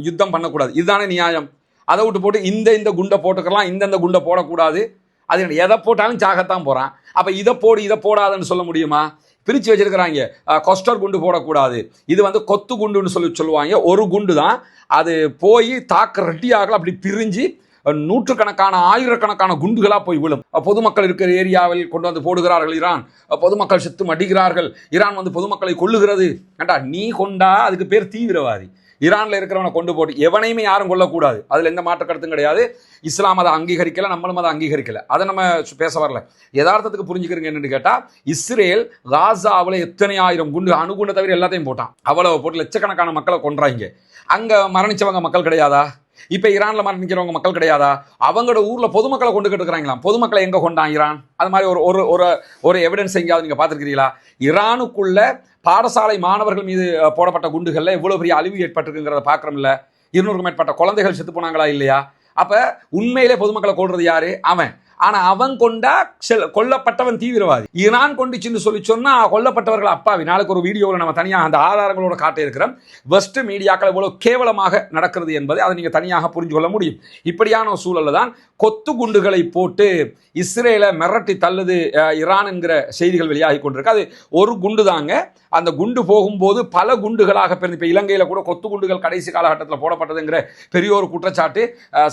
யுத்தம் பண்ணக்கூடாது. இதுதானே நியாயம். அதை விட்டு போட்டு இந்த குண்டை போட்டுக்கலாம், இந்த குண்டை போடக்கூடாது. அது எதை போட்டாலும் சாகத்தான் போறான். அப்ப இதை போடு இதை போடாதுன்னு சொல்ல முடியுமா? பிரிச்சு வச்சிருக்கிறாங்க. கொஸ்டர் குண்டு போடக்கூடாது, இது கொத்து குண்டுன்னு சொல்லுவாங்க. ஒரு குண்டு தான் அது போய் தாக்க ரெட்டியாக அப்படி பிரிஞ்சு நூற்றுக்கணக்கான ஆயிரக்கணக்கான குண்டுகளா போய் விழும். பொதுமக்கள் இருக்கிற ஏரியாவில் கொண்டு வந்து போடுகிறார்கள் ஈரான். பொதுமக்கள் செத்து மடிகிறார்கள். ஈரான் பொதுமக்களை கொல்லுகிறது. ஏண்டா, நீ கொண்டா அதுக்கு பேர் தீவிரவாதி. ஈரான்ல இருக்கிறவனை கொண்டு போட்டு எவனையுமே யாரும் கொல்லக்கூடாது. அதுல எந்த மாற்று கருத்தும் கிடையாது. இஸ்லாம் அதை அங்கீகரிக்கல, நம்மளும் அதை அங்கீகரிக்கல. அதை நம்ம பேச வரல. யதார்த்தத்துக்கு புரிஞ்சுக்கிறீங்க என்னன்னு கேட்டா, இஸ்ரேல் காசாவில் எத்தனை ஆயிரம் குண்டு, அணுகுண்டை தவிர எல்லாத்தையும் போட்டான். அவ்வளவு போட்டு லட்சக்கணக்கான மக்களை கொன்றாங்க. அங்க மரணிச்சவங்க மக்கள் கிடையாதா? இப்ப ஈரான்ல மரணிக்கிறவங்க மக்கள் கிடையாதா? அவங்களோட ஊர்ல பொதுமக்களை கொண்டுகிட்டு இருக்கிறாங்களாம். பொதுமக்களை எங்க கொண்டான் ஈரான்? அது மாதிரி ஒரு எவிடன்ஸ் எங்கேயாவது நீங்க பாத்துருக்கீங்களா? ஈரானுக்குள்ள பாடசாலை மாணவர்கள் மீது போடப்பட்ட குண்டுகள்ல எவ்வளவு பெரிய அழிவு ஏற்பட்டிருக்குங்கிறத பாக்குறோம்ல. 200க்கும் மேற்பட்ட குழந்தைகள் செத்து போனாங்களா இல்லையா? அப்ப உண்மையிலே பொதுமக்களை கொள்றது யாரு? அவன். ஆனா அவன் கொண்டா கொல்லப்பட்டவன் தீவிரவாதி. ஈரான் கொண்டுச்சுன்னு சொல்லி சொன்னா கொல்லப்பட்டவர்கள் அப்பாவி. நாளைக்கு ஒரு வீடியோவில் நம்ம தனியாக அந்த ஆதாரங்களோட காட்ட இருக்கிறோம். வெஸ்ட் மீடியாக்கள் எவ்வளவு கேவலமாக நடக்கிறது என்பதை அதை நீங்க தனியாக புரிஞ்சு கொள்ள முடியும். இப்படியான ஒரு சூழல்ல தான் கொத்து குண்டுகளை போட்டு இஸ்ரேலை மிரட்டி தள்ளுது ஈரான் என்கிற செய்திகள் வெளியாகி கொண்டிருக்கு. அது ஒரு குண்டு தாங்க. அந்த குண்டு போகும்போது பல குண்டுகளாக பிறந்து, இப்போ இலங்கையில் கூட கொத்து குண்டுகள் கடைசி காலகட்டத்தில் போடப்பட்டதுங்கிற பெரிய ஒரு குற்றச்சாட்டு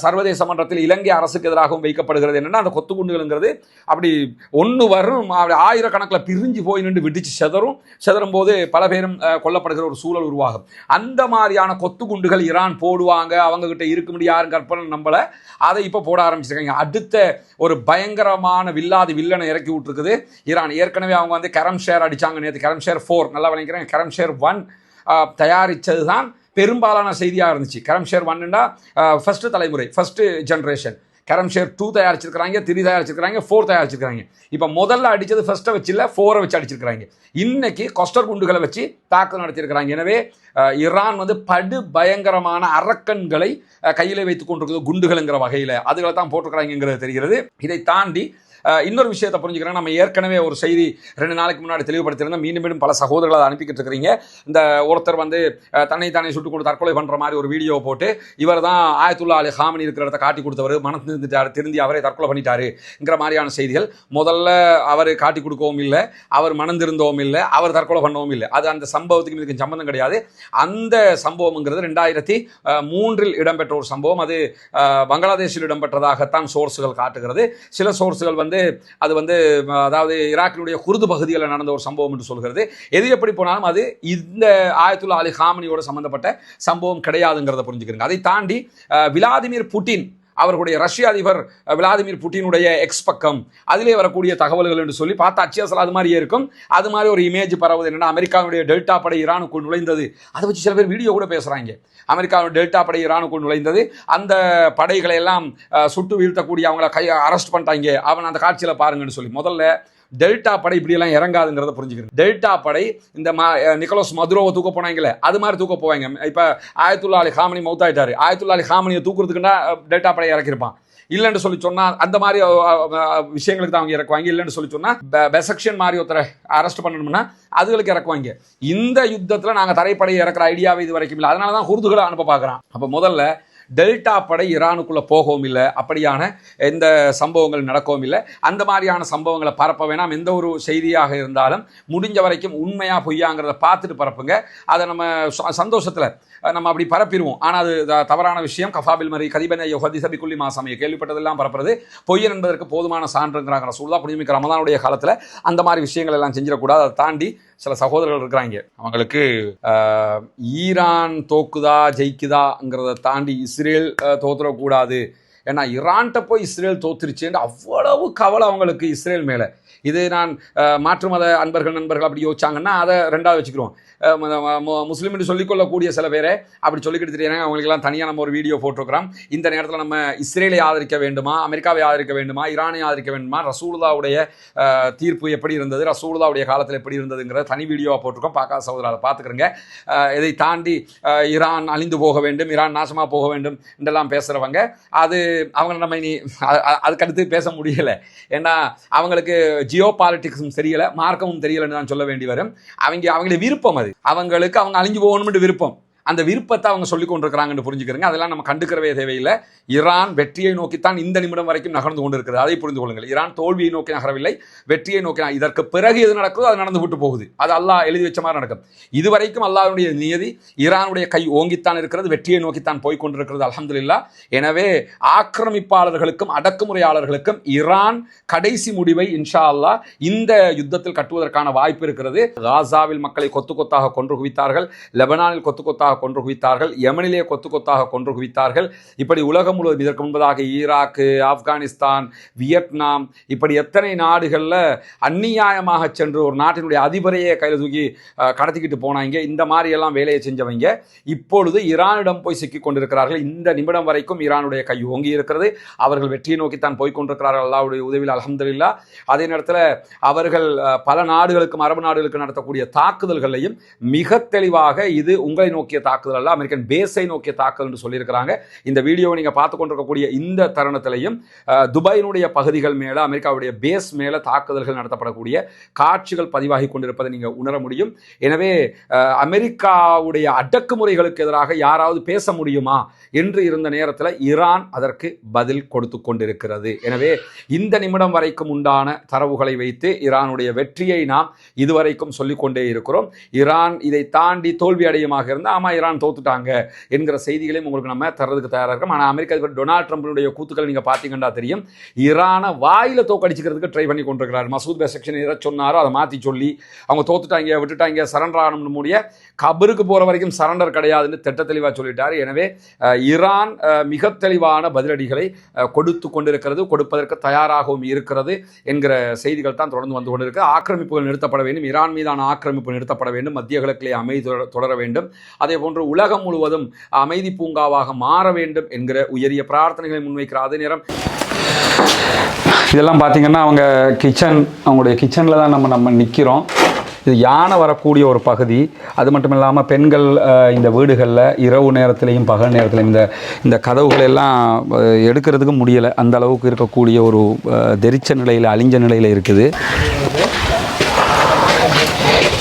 சர்வதேச மன்றத்தில் இலங்கை அரசுக்கு எதிராகவும் வைக்கப்படுகிறது. என்னன்னா, அந்த கொத்து குண்டுகள்ங்கிறது அப்படி ஒன்று வரும், ஆயிரக்கணக்கில் பிரிஞ்சு போய் நின்று விடிச்சு செதறும் போது பல பேரும் கொல்லப்படுகிற ஒரு சூழல் உருவாகும். அந்த மாதிரியான கொத்து குண்டுகள் ஈரான் போடுவாங்க, அவங்க கிட்ட இருக்க முடியாது யாரும் கற்பனை நம்பல. அதை இப்போ போட ஆரம்பிச்சிருக்காங்க. அடுத்த ஒரு பயங்கரமான வில்லனை இறக்கி விட்டுருக்குது ஈரான். ஏற்கனவே அவங்க வந்து கரம்ஷேர் அடிச்சாங்க நேற்று. கரம்ஷேர் 4 நல்லா விளைக்கிறேன். கரம்ஷேர் 1 தயாரித்தது தான் பெரும்பாலான செய்தியாக இருந்துச்சு. கரம்ஷேர் 1ன்னா ஃபர்ஸ்ட் தலைமுறை, ஃபர்ஸ்ட் ஜென்ரேஷன். கரம்ஷேர் 2 தயாரிச்சிருக்கிறாங்க, 3 தயாரிச்சிருக்கிறாங்க, 4 தயாரிச்சிருக்காங்க. இப்போ முதல்ல அடித்தது ஃபர்ஸ்ட்டை வச்சு இல்லை, 4 வச்சு அடிச்சிருக்கிறாங்க. இன்னைக்கு கொஸ்டர் குண்டுகளை வச்சு தாக்குதல் நடத்தியிருக்கிறாங்க. எனவே ஈரான் வந்து படு பயங்கரமான அரக்கன்களை கையில் வைத்துக் கொண்டிருக்கிறது குண்டுகள்ங்கிற வகையில். அதுகளை தான் போட்டிருக்கிறாங்கிறது தெரிகிறது. இதை தாண்டி இன்னொரு விஷயத்தை புரிஞ்சுக்கிறேன். நம்ம ஏற்கனவே ஒரு செய்தி 2 நாளைக்கு முன்னாடி தெளிவுபடுத்தியிருந்தோம். மீண்டும் பல சகோதரர்கள் அதை அனுப்பிக்கிட்டு இருக்கிறீங்க. இந்த ஒருத்தர் வந்து தன்னை சுட்டு கொண்டு தற்கொலை பண்ணுற மாதிரி ஒரு வீடியோ போட்டு, இவர் தான் ஆயத்துல்லா அலி ஹாமனி இருக்கிற இடத்த காட்டி கொடுத்தவர், மனசு இருந்துட்டார், திருந்தி அவரே தற்கொலை பண்ணிட்டாருங்கிற மாதிரியான செய்திகள். முதல்ல அவர் காட்டி கொடுக்கவும் இல்லை, அவர் மணந்திருந்தவும் இல்லை, அவர் தற்கொலை பண்ணவும் இல்லை. அது அந்த சம்பவத்துக்கு இதுக்கு சம்பந்தம் கிடையாது. அந்த சம்பவம்ங்கிறது 2003 இடம்பெற்ற ஒரு சம்பவம். அது பங்களாதேஷில் இடம்பெற்றதாகத்தான் சோர்ஸுகள் காட்டுகிறது. சில சோர்ஸுகள் வந்து அது வந்து அதாவது ஈராக்கினுடைய குர்து பகுதியில் நடந்த ஒரு சம்பவம் என்று சொல்கிறது. எது எப்படி போனாலும் அது இந்த ஆயத்துல்லா அலி ஹாமனியோட சம்பந்தப்பட்ட சம்பவம் கிடையாதுங்கிறத புரிஞ்சுக்கிறீங்க. அதை தாண்டி விளாடிமிர் புட்டின் அவர்களுடைய ரஷ்ய அதிபர் விளாடிமிர் புட்டினுடைய எக்ஸ் பக்கம் அதிலே வரக்கூடிய தகவல்கள் என்று சொல்லி பார்த்தா அச்சியாசல் அது மாதிரியே இருக்கும். அது மாதிரி ஒரு இமேஜ் பரவுது. என்னன்னா, அமெரிக்காவுடைய டெல்டா படை ஈரானுக்குள் நுழைந்தது. அதை வச்சு சில பேர் வீடியோ கூட பேசுகிறாங்க. அமெரிக்காவுடைய டெல்டா படை ஈரானுக்குள் நுழைந்தது, அந்த படைகளை எல்லாம் சுட்டு வீழ்த்தக்கூடிய அவங்கள அரெஸ்ட் பண்ணிட்டாங்க, அவன் அந்த காட்சியில் பாருங்கன்னு சொல்லி. முதல்ல டெல்டா படை இப்படியெல்லாம் இறங்காதுங்கிறத புரிஞ்சுக்கிறேன். டெல்டா படை இந்த நிக்கோலஸ் மதுரோவை தூக்க போனாங்களே, அது மாதிரி தூக்க போவாங்க. இப்போ ஆயத்துல்லா அலி ஹாமனி மௌத்தாயிட்டாரு, ஆயத்துல்லா அலி ஹாமனியை தூக்குறதுக்குன்னா டெல்டா படை இறக்கிருப்பான். இல்லைன்னு சொல்லி சொன்னால் அந்த மாதிரி விஷயங்களுக்கு தான் அவங்க இறக்குவாங்க. இல்லைன்னு சொல்லி சொன்னால் பெசக்ஷன் மாதிரி ஒருத்தரை அரெஸ்ட் பண்ணணும்னா அதுகளுக்கு இறக்குவாங்க. இந்த யுத்தத்தில் நாங்கள் தரைப்படையை இறக்குற ஐடியாவே இது வரைக்கும் இல்லை. அதனால தான் குர்துகளை அனுப்ப பார்க்குறான். அப்போ முதல்ல டெல்டா படை ஈரானுக்குள்ளே போகவும் இல்லை, அப்படியான எந்த சம்பவங்கள் நடக்கவும் இல்லை. அந்த மாதிரியான சம்பவங்களை பரப்ப வேணாம். எந்த ஒரு செய்தியாக இருந்தாலும் முடிஞ்ச வரைக்கும் உண்மையாக பொய்யாங்கிறத பார்த்துட்டு பரப்புங்க. அதை நம்ம சந்தோஷத்தில் நம்ம அப்படி பரப்பிடுவோம். ஆனால் அது தவறான விஷயம். கஃபாபில் மரி கதிபனை யோகதி சபிக்குள்ளி மாசாமியை கேள்விப்பட்டதெல்லாம் பரப்புறது பொய்யன் என்பதற்கு போதுமான சான்றுங்கிறாங்க ரசூலுல்லாஹ். புனிதமிக்க ரமதானுடைய காலத்தில் அந்த மாதிரி விஷயங்கள் எல்லாம் செஞ்சிடக்கூடாது. அதை தாண்டி சில சகோதரர்கள் இருக்கிறாங்க, அவங்களுக்கு ஈரான் தோக்குதா ஜெயிக்குதாங்கிறத தாண்டி இஸ்ரேல் தோத்துடக்கூடாது. ஏன்னா ஈரான்கிட்ட போய் இஸ்ரேல் தோத்துருச்சுன்னு அவ்வளவு கவலை அவங்களுக்கு இஸ்ரேல் மேலே. இது நான் மாற்று மத நண்பர்கள் அப்படி யோசிச்சாங்கன்னா அதை ரெண்டாவது வச்சுக்கிறோம். முஸ்லீம் என்று சொல்லிக்கொள்ளக்கூடிய சில பேரை அப்படி சொல்லிக்கிட்டு தெரியாங்க. அவங்களுக்கெல்லாம் தனியாக நம்ம ஒரு வீடியோ போட்டிருக்கிறோம். இந்த நேரத்தில் நம்ம இஸ்ரேலை ஆதரிக்க வேண்டுமா, அமெரிக்காவை ஆதரிக்க வேண்டுமா, ஈரானை ஆதரிக்க வேண்டுமா, ரசூலுல்லாவுடைய தீர்ப்பு எப்படி இருந்தது, ரசூலுல்லாவுடைய காலத்தில் எப்படி இருந்ததுங்கிற தனி வீடியோவாக போட்டிருக்கோம். பார்க்காத சகோதரரை பார்த்துக்கிறங்க. இதை தாண்டி ஈரான் அழிந்து போக வேண்டும், ஈரான் நாசமாக போக வேண்டும் என்றெல்லாம் பேசுகிறவங்க அது அவங்க நம்ம இனி அதுக்கடுத்து பேச முடியலை. ஏன்னா அவங்களுக்கு ஜியோ பாலிட்டிக்ஸும் தெரியல, மார்க்கமும் தெரியலன்னு தான் சொல்ல வேண்டி வரும். அவங்களுடைய விருப்பம், அது அவங்களுக்கு அவங்க அழிஞ்சு போகணும்னு விருப்பம். அந்த விருப்பத்தை அவங்க சொல்லிக் கொண்டிருக்கிறாங்கன்னு புரிஞ்சுக்கிறங்க. அதெல்லாம் நம்ம கண்டுக்கிறவே தேவையில்லை. ஈரான் வெற்றியை நோக்கித்தான் இந்த நிமிடம் வரைக்கும் நகர்ந்து கொண்டிருக்கிறது. அதை புரிந்து கொள்ளுங்கள். ஈரான் தோல்வியை நோக்கி நகரவில்லை, வெற்றியை நோக்கி. இதற்கு பிறகு எது நடக்குதோ அது நடந்து விட்டு போகுது. அது அல்லாஹ் எழுதி வச்ச மாதிரி நடக்கும். இதுவரைக்கும் அல்லாஹ்வுடைய நியதி ஈரானுடைய கை ஓங்கித்தான் இருக்கிறது, வெற்றியை நோக்கித்தான் போய்கொண்டிருக்கிறது. அல்ஹம்துலில்லாஹ். எனவே ஆக்கிரமிப்பாளர்களுக்கும் அடக்குமுறையாளர்களுக்கும் ஈரான் கடைசி முடிவை இன்ஷா அல்லாஹ் இந்த யுத்தத்தில் கட்டுவதற்கான வாய்ப்பு இருக்கிறது. காசாவில் மக்களை கொத்து கொத்தாக கொன்று குவித்தார்கள், லெபனானில் கொத்து கொத்தாக கொன்று குவித்தார்கள், யமனிலே கொத்து கொத்தாக கொன்று குவித்தார்கள். இப்படி உலகம் முழுவதும் இதற்கு முன்பதாக ஈராக்கு, ஆப்கானிஸ்தான், வியட்நாம், இப்படி எத்தனை நாடுகளில் அந்நியாயமாக சென்று ஒரு நாட்டினுடைய அதிபரையே கையில் தூக்கி கடத்திக்கிட்டு போனாங்க. இந்த மாதிரி எல்லாம் வேலையை செஞ்சவங்க இப்பொழுது ஈரானிடம் போய் சிக்கிக் கொண்டிருக்கிறார்கள். இந்த நிமிடம் வரைக்கும் ஈரானுடைய கை ஓங்கி இருக்கிறது. அவர்கள் வெற்றியை நோக்கித்தான் போய்கொண்டிருக்கிறார்கள் அல்லாஹ்வுடைய உதவியில், அல்ஹம்துலில்லாஹ். அதே நேரத்தில் அவர்கள் பல நாடுகளுக்கும் அரபு நாடுகளுக்கு நடத்தக்கூடிய தாக்குதல்களையும் மிக தெளிவாக இது உங்களை நோக்கிய தாக்குதல் அல்ல, அமெரிக்கன் பேஸை நோக்கிய தாக்குதல் என்று சொல்லியிருக்கிறாங்க. இந்த வீடியோவை நீங்கள் பார்த்து கொண்டிருக்கக்கூடிய இந்த தருணத்திலையும் துபாயினுடைய பகுதிகள் மேலே, அமெரிக்காவுடைய பேஸ் மேலே தாக்குதல்கள் நடத்தப்படக்கூடிய காட்சிகள் பதிவாகி கொண்டிருப்பதை நீங்கள் உணர முடியும். எனவே அமெரிக்காவுடைய அடக்குமுறைகளுக்கு எதிராக யாராவது பேச முடியுமா என்று இருந்த நேரத்தில் ஈரான் அதற்கு பதில் கொடுத்து கொண்டிருக்கிறது. எனவே இந்த நிமிடம் வரைக்கும் உண்டான தரவுகளை வைத்து ஈரானுடைய வெற்றியை நாம் இதுவரைக்கும் சொல்லிக்கொண்டே இருக்கிறோம். ஈரான் இதை தாண்டி தோல்வி அடையுமாக இருந்தால் ஆமாம் ஈரான் தோத்துட்டாங்க என்கிற செய்திகளையும் உங்களுக்கு நம்ம தரதுக்கு தயாராக இருக்கும். ஆனால் அமெரிக்க அதிபர் டொனால்ட் ட்ரம்பினுடைய கூத்துக்கள் நீங்கள் பார்த்தீங்கன்னா தெரியும், ஈரானை வாயில தோக்கடிச்சுக்கிறதுக்கு ட்ரை பண்ணி கொண்டிருக்கிறார். மசூத் பெசக்ஷன் எதை சொன்னாரோ அதை மாற்றி சொல்லி அவங்க தோத்துட்டாங்க, விட்டுட்டாங்க, சரண்டர் ஆகணும்னு முடிய கபருக்கு போகிற வரைக்கும் சரண்டர் கிடையாதுன்னு திட்ட தெளிவாக சொல்லிட்டார். எனவே ஈரான் மிக தெளிவான பதிலடிகளை கொடுத்து கொண்டிருக்கிறது, கொடுப்பதற்கு தயாராகவும் இருக்கிறது என்கிற செய்திகள் தான் தொடர்ந்து வந்து கொண்டிருக்கு. ஆக்கிரமிப்புகள் நிறுத்தப்பட வேண்டும், ஈரான் மீதான ஆக்கிரமிப்பு நிறுத்தப்பட வேண்டும், மத்திய கிழக்கிலே அமைதி தொடர வேண்டும், அதே போன்று உலகம் முழுவதும் அமைதி பூங்காவாக மாற வேண்டும் என்கிற உயரிய பிரார்த்தனைகளை முன்வைக்கிற அதே நேரம் இதெல்லாம் பார்த்தீங்கன்னா அவங்க அவங்களுடைய கிச்சனில் தான் நம்ம நிற்கிறோம். இது யானை வரக்கூடிய ஒரு பகுதி. அது மட்டும் இல்லாமல் பெண்கள் இந்த வீடுகளில் இரவு நேரத்திலையும் பகல் நேரத்திலையும் இந்த கதவுகள் எல்லாம் எடுக்கிறதுக்கு முடியலை, அந்த அளவுக்கு இருக்கக்கூடிய ஒரு தெரிச்ச நிலையில், அழிஞ்ச நிலையில் இருக்குது.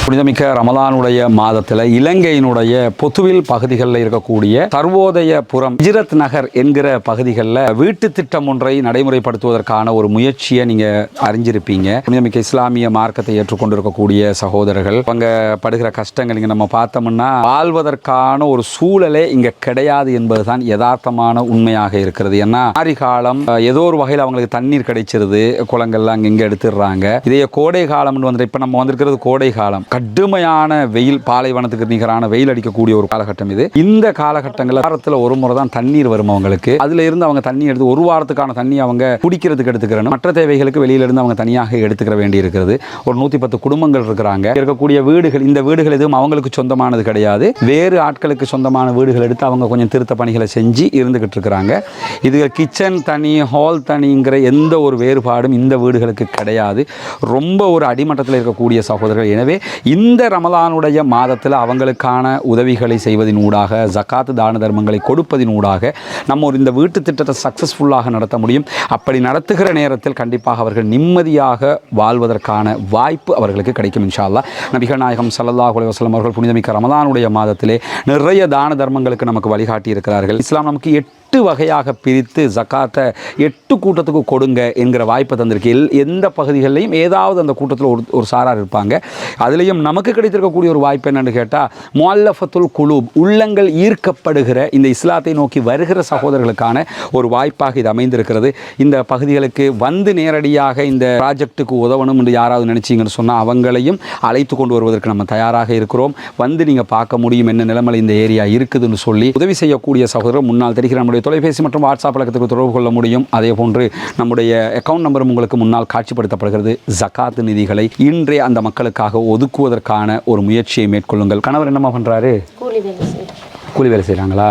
புனிதமிக்க ரமலானுடைய மாதத்தில் இலங்கையினுடைய பொத்துவில் பகுதிகளில் இருக்கக்கூடிய சர்வோதயபுரம் ஹிஜ்ரத் நகர் என்கிற பகுதிகளில் வீட்டு திட்டம் ஒன்றை நடைமுறைப்படுத்துவதற்கான ஒரு முயற்சியை நீங்கள் அறிஞ்சிருப்பீங்க. புனிதமிக்க இஸ்லாமிய மார்க்கத்தை ஏற்றுக்கொண்டிருக்கக்கூடிய சகோதரர்கள் அவங்க படுகிற கஷ்டங்கள் இங்கே நம்ம பார்த்தோம்னா வாழ்வதற்கான ஒரு சூழலே இங்கே கிடையாது என்பதுதான் யதார்த்தமான உண்மையாக இருக்கிறது. ஏன்னா ஆரி காலம் ஏதோ ஒரு வகையில் அவங்களுக்கு தண்ணீர் கிடைச்சிருது, குளங்கள்லாம் அங்கே எடுத்துடுறாங்க. இதே கோடை காலம்னு வந்து இப்போ நம்ம வந்திருக்கிறது கோடை காலம், கடுமையான வெயில், பாலைவனத்துக்கு நிகரான வெயில் அடிக்கக்கூடிய ஒரு காலகட்டம் இது. இந்த காலகட்டங்களில் வாரத்தில் ஒரு முறை தான் தண்ணீர் வரும் அவங்களுக்கு. அதுல இருந்து அவங்க தண்ணி எடுத்து ஒரு வாரத்துக்கான தண்ணி அவங்க குடிக்கிறதுக்கு எடுத்துக்கிறணும், மற்ற தேவைகளுக்கு வெளியில இருந்து அவங்க தனியாக எடுத்துக்கிற வேண்டி இருக்கிறது. ஒரு 110 குடும்பங்கள் இருக்கிறாங்க. இருக்கக்கூடிய வீடுகள், இந்த வீடுகள் எதுவும் அவங்களுக்கு சொந்தமானது கிடையாது, வேறு ஆட்களுக்கு சொந்தமான வீடுகள் எடுத்து அவங்க கொஞ்சம் திருத்த பணிகளை செஞ்சு இருந்துகிட்டு இருக்கிறாங்க. இது கிச்சன் தனி, ஹால் தனிங்கிற எந்த ஒரு வேறுபாடும் இந்த வீடுகளுக்கு கிடையாது. ரொம்ப ஒரு அடிமட்டத்தில் இருக்கக்கூடிய சகோதரர்கள். எனவே இந்த ரமலானுடைய மாதத்தில் அவங்களுக்கான உதவிகளை செய்வதின் ஊடாக, ஜகாத்து தான தர்மங்களை கொடுப்பதின் ஊடாக நம்ம இந்த வீட்டு திட்டத்தை சக்ஸஸ்ஃபுல்லாக நடத்த முடியும். அப்படி நடத்துகிற நேரத்தில் கண்டிப்பாக அவர்கள் நிம்மதியாக வாழ்வதற்கான வாய்ப்பு அவர்களுக்கு கிடைக்கும் இன்ஷா அல்லாஹ். நபிகள் நாயகம் ஸல்லல்லாஹு அலைஹி வஸல்லம் அவர்கள் புனிதமிக்க ரமலானுடைய மாதத்திலே நிறைய தான தர்மங்களுக்கு நமக்கு வழிகாட்டி இருக்கிறார்கள். இஸ்லாம் நமக்கு 8 வகையாக பிரித்து ஜகாத்தை 8 கூட்டத்துக்கு கொடுங்க என்கிற வாய்ப்பை தந்திருக்கு. எந்த பகுதிகளிலையும் ஏதாவது அந்த கூட்டத்தில் ஒரு சாரார் இருப்பாங்க. அதுலேயும் நமக்கு கிடைத்திருக்கக்கூடிய ஒரு வாய்ப்பு என்னென்னு கேட்டால், முஅல்லஃபத்துல் குலூப், உள்ளங்கள் ஈர்க்கப்படுகிற இந்த இஸ்லாத்தை நோக்கி வருகிற சகோதரர்களுக்கான ஒரு வாய்ப்பாக இது அமைந்திருக்கிறது. இந்த பகுதிகளுக்கு வந்து நேரடியாக இந்த ப்ராஜெக்ட்டுக்கு உதவணும் என்று யாராவது நினச்சிங்கன்னு சொன்னால் அவங்களையும் அழைத்து கொண்டு வருவதற்கு நம்ம தயாராக இருக்கிறோம். வந்து நீங்கள் பார்க்க முடியும் என்ன நிலைமையில் இந்த ஏரியா இருக்குதுன்னு சொல்லி உதவி செய்யக்கூடிய சகோதரர் முன்னால் தெரிகிற நம்முடைய தொலைபேசி மற்றும் வாட்ஸ்அப் இலக்கத்துக்கு தொடர்பு கொள்ள முடியும். அதே போன்று நம்முடைய அக்கௌண்ட் நம்பரும் உங்களுக்கு முன்னால் காட்சிப்படுத்தப்படுகிறது. ஜகாத் நிதிகளை இன்றே அந்த மக்களுக்காக ஒதுக்குவதற்கான ஒரு முயற்சியை மேற்கொள்ளுங்கள். கணவர் என்னமா பண்ணுறாரு? கூலி வேலை செய்கிறாங்களா?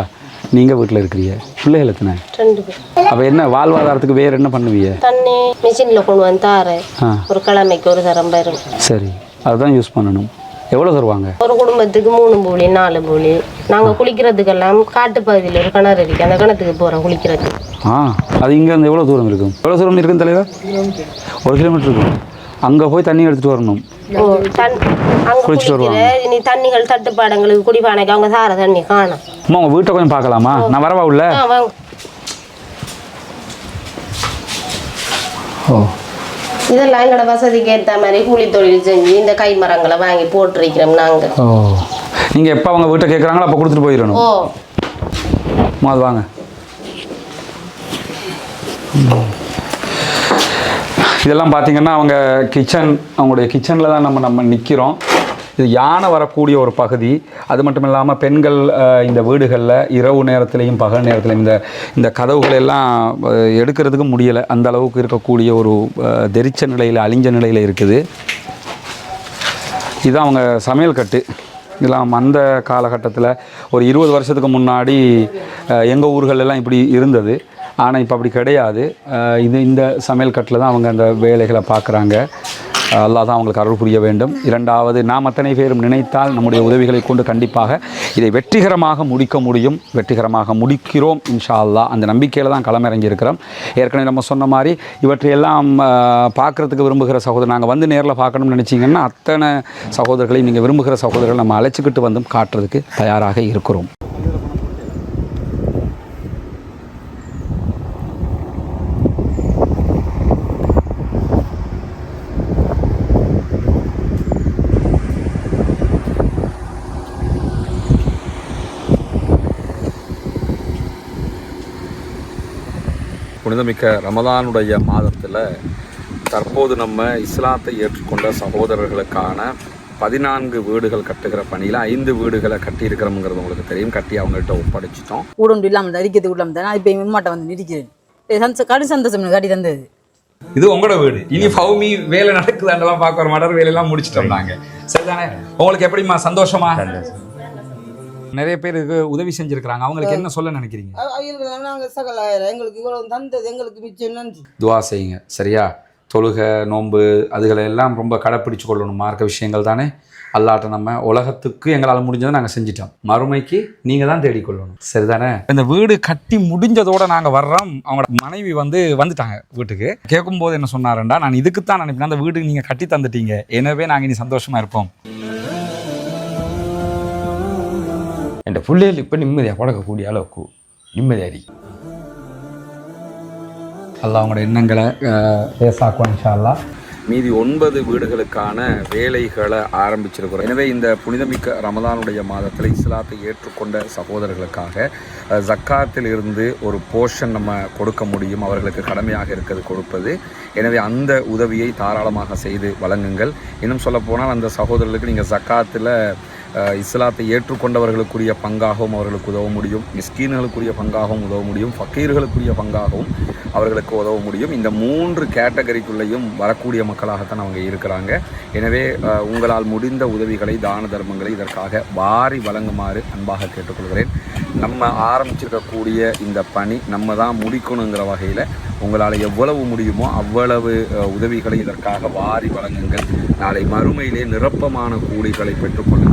நீங்கள் வீட்டில் இருக்கிறீங்க? பிள்ளைகள் எத்தனை? 2 பேர். அப்போ என்ன வாழ்வாதாரத்துக்கு வேறு என்ன பண்ணுவீங்க? தண்ணி மிஷினில் கொண்டு வந்து தாரு, ஒரு கிழமைக்கு ஒரு தரம் வரும். சரி, அதுதான் யூஸ் பண்ணணும். எவ்வளோ தருவாங்க? ஒரு குடும்பத்துக்கு 3 பூலி 4 பூலி. நாங்கள் குளிக்கிறதுக்கெல்லாம் காட்டு பகுதியில் ஒரு கிணறு இருக்கு, அந்த கிணத்துக்கு போகிறோம் குளிக்கிறதுக்கு. அது இங்கேருந்து எவ்வளோ தூரம் இருக்கும்? எவ்வளோ தூரம் இருக்கும் தலைவர்? 1 கிலோமீட்டர் இருக்கும். அங்கே போய் தண்ணி எடுத்துகிட்டு வரணும். குளிச்சுட்டு வருவாங்க. இனி தண்ணிகள் தட்டுப்பாடங்களுக்கு குடிப்பானைக்கு அவங்க சார தண்ணி காணும். அம்மா உங்கள் வீட்டை கொஞ்சம் பார்க்கலாமா? நான் வரவா உள்ள? ஓ, இதெல்லாம் எங்களோட வசதிக்கு ஏற்ற மாதிரி கூலி தொழில் செஞ்சு இந்த கை மரங்களை வாங்கி போட்டிருக்கிறோம் நாங்கள். ஓ, நீங்கள் எப்போ அவங்க வீட்டை கேட்குறாங்களோ அப்போ கொடுத்துட்டு போயிடணும். ஓ, அது வாங்க. இதெல்லாம் பார்த்தீங்கன்னா அவங்க அவங்களுடைய கிச்சனில் தான் நம்ம நிற்கிறோம். இது யானை வரக்கூடிய ஒரு பகுதி. அது மட்டும் இல்லாமல் பெண்கள் இந்த வீடுகளில் இரவு நேரத்திலையும் பகல் நேரத்திலையும் இந்த கதவுகள் எல்லாம் எடுக்கிறதுக்கு முடியலை, அந்த அளவுக்கு இருக்கக்கூடிய ஒரு தெரிச்ச நிலையில், அழிஞ்ச நிலையில் இருக்குது. இதுதான் அவங்க சமையல் கட்டு. இதெல்லாம் அந்த காலகட்டத்தில் ஒரு 20 வருஷத்துக்கு முன்னாடி எங்கள் ஊர்களெல்லாம் இப்படி இருந்தது. ஆனால் இப்போ அப்படி கிடையாது. இந்த சமையல் கட்டில் தான் அவங்க அந்த வேலைகளை பார்க்குறாங்க. அல்லாஹ் தான் அவங்களுக்கு அருள் புரிய வேண்டும். இரண்டாவது, நாம் அத்தனை பேரும் நினைத்தால் நம்முடைய உதவிகளை கொண்டு கண்டிப்பாக இதை வெற்றிகரமாக முடிக்க முடியும். வெற்றிகரமாக முடிக்கிறோம் இன்ஷா அல்லாஹ். அந்த நம்பிக்கையில் தான் களமிறங்கி இருக்கிறோம். ஏற்கனவே நம்ம சொன்ன மாதிரி இவற்றையெல்லாம் பார்க்குறதுக்கு விரும்புகிற சகோதரர், நாங்கள் வந்து நேரில் பார்க்கணும்னு நினச்சிங்கன்னா அத்தனை சகோதரர்களையும் நீங்கள் விரும்புகிற சகோதரர்கள் நம்ம அழைச்சிக்கிட்டு வந்தும் காட்டுறதுக்கு தயாராக இருக்கிறோம். புனிதமிக்க ரமலானுடைய மாதத்தில் தற்போது நம்ம இஸ்லாத்தை ஏற்றுக்கொண்ட சகோதரர்களுக்கான 14 வீடுகள் கட்டுகிற பணியில் 5 வீடுகளை கட்டியிருக்கிறோம்ங்கிறது உங்களுக்கு தெரியும். கட்டி அவங்கள்ட்ட ஒப்படைச்சிட்டோம். ஊடம் இல்லாமல் அடிக்கிறதுக்கு இல்லாமல் தான் இப்போ எம்மாட்ட வந்து நிற்கிறேன். கடி சந்தோஷம் கட்டி தந்தது. இது உங்களோட வீடு. இனி ஃபவுமி வேலை நடக்குதாண்டெல்லாம் பார்க்குற மடர் வேலையெல்லாம் முடிச்சிட்டோம் நாங்கள். சரிதானே? உங்களுக்கு எப்படிமா சந்தோஷமா? நிறைய பேருக்கு உதவி செஞ்சிருக்கிறாங்க. அவங்களுக்கு என்ன சொல்ல நினைக்கிறீங்க? எங்களுக்கு இவ்வளவு தந்தது எங்களுக்கு மிச்சம் நன்றி. துவா செய்யுங்க. சரியா? தொழுகை, நோன்பு அதுகளை எல்லாம் ரொம்ப கடைப்பிடிச்சு கொள்ளணும். மார்க்க விஷயங்கள் தானே. அல்லாட்ட நம்ம உலகத்துக்கு எங்களால் முடிஞ்சதை நாங்கள் செஞ்சிட்டோம். மறுமைக்கு நீங்கள் தான் தேடிக்கொள்ளணும். சரிதானே? இந்த வீடு கட்டி முடிஞ்சதோடு நாங்கள் வர்றோம். அவங்களோட மனைவி வந்துட்டாங்க வீட்டுக்கு. கேட்கும்போது என்ன சொன்னாருண்டா, நான் இதுக்குத்தான் நினைப்பேன், அந்த வீடு நீங்கள் கட்டி தந்துட்டீங்க, எனவே நாங்கள் இனி சந்தோஷமாக இருப்போம். என் பிள்ளைகள் இப்போ நிம்மதியாக பழக்கக்கூடிய அளவுக்கு நிம்மதியாரி அல்லாஹ் அவங்களோட எண்ணங்களை பேசாக்குவோம் இன்ஷா அல்லாஹ். மீதி 9 வீடுகளுக்கான வேலைகளை ஆரம்பிச்சிருக்கிறோம். எனவே இந்த புனிதமிக்க ரமலானுடைய மாதத்தில் இஸ்லாத்தை ஏற்றுக்கொண்ட சகோதரர்களுக்காக ஜக்காத்தில் இருந்து ஒரு போர்ஷன் நம்ம கொடுக்க முடியும். அவர்களுக்கு கடமையாக இருக்கிறது கொடுப்பது. எனவே அந்த உதவியை தாராளமாக செய்து வழங்குங்கள். இன்னும் சொல்லப்போனால் அந்த சகோதரர்களுக்கு நீங்கள் ஜக்காத்தில் இஸ்லாத்தை ஏற்றுக்கொண்டவர்களுக்குரிய பங்காகவும் அவர்களுக்கு உதவ முடியும். மிஸ்கீன்களுக்குரிய பங்காகவும் உதவ முடியும். ஃபக்கீர்களுக்குரிய பங்காகவும் அவர்களுக்கு உதவ முடியும். இந்த 3 கேட்டகரிக்குள்ளேயும் வரக்கூடிய மக்களாகத்தான் அவங்க இருக்கிறாங்க. எனவே உங்களால் முடிந்த உதவிகளை, தான தர்மங்களை இதற்காக வாரி வழங்குமாறு அன்பாக கேட்டுக்கொள்கிறேன். நம்ம ஆரம்பிச்சிருக்கக்கூடிய இந்த பணி நம்ம தான் முடிக்கணுங்கிற வகையில் உங்களால் எவ்வளவு முடியுமோ அவ்வளவு உதவிகளை இதற்காக வாரி வழங்குங்கள். நாளை மறுமையிலே நிரப்பமான கூலிகளை பெற்றுக்கொள்ளுங்கள்.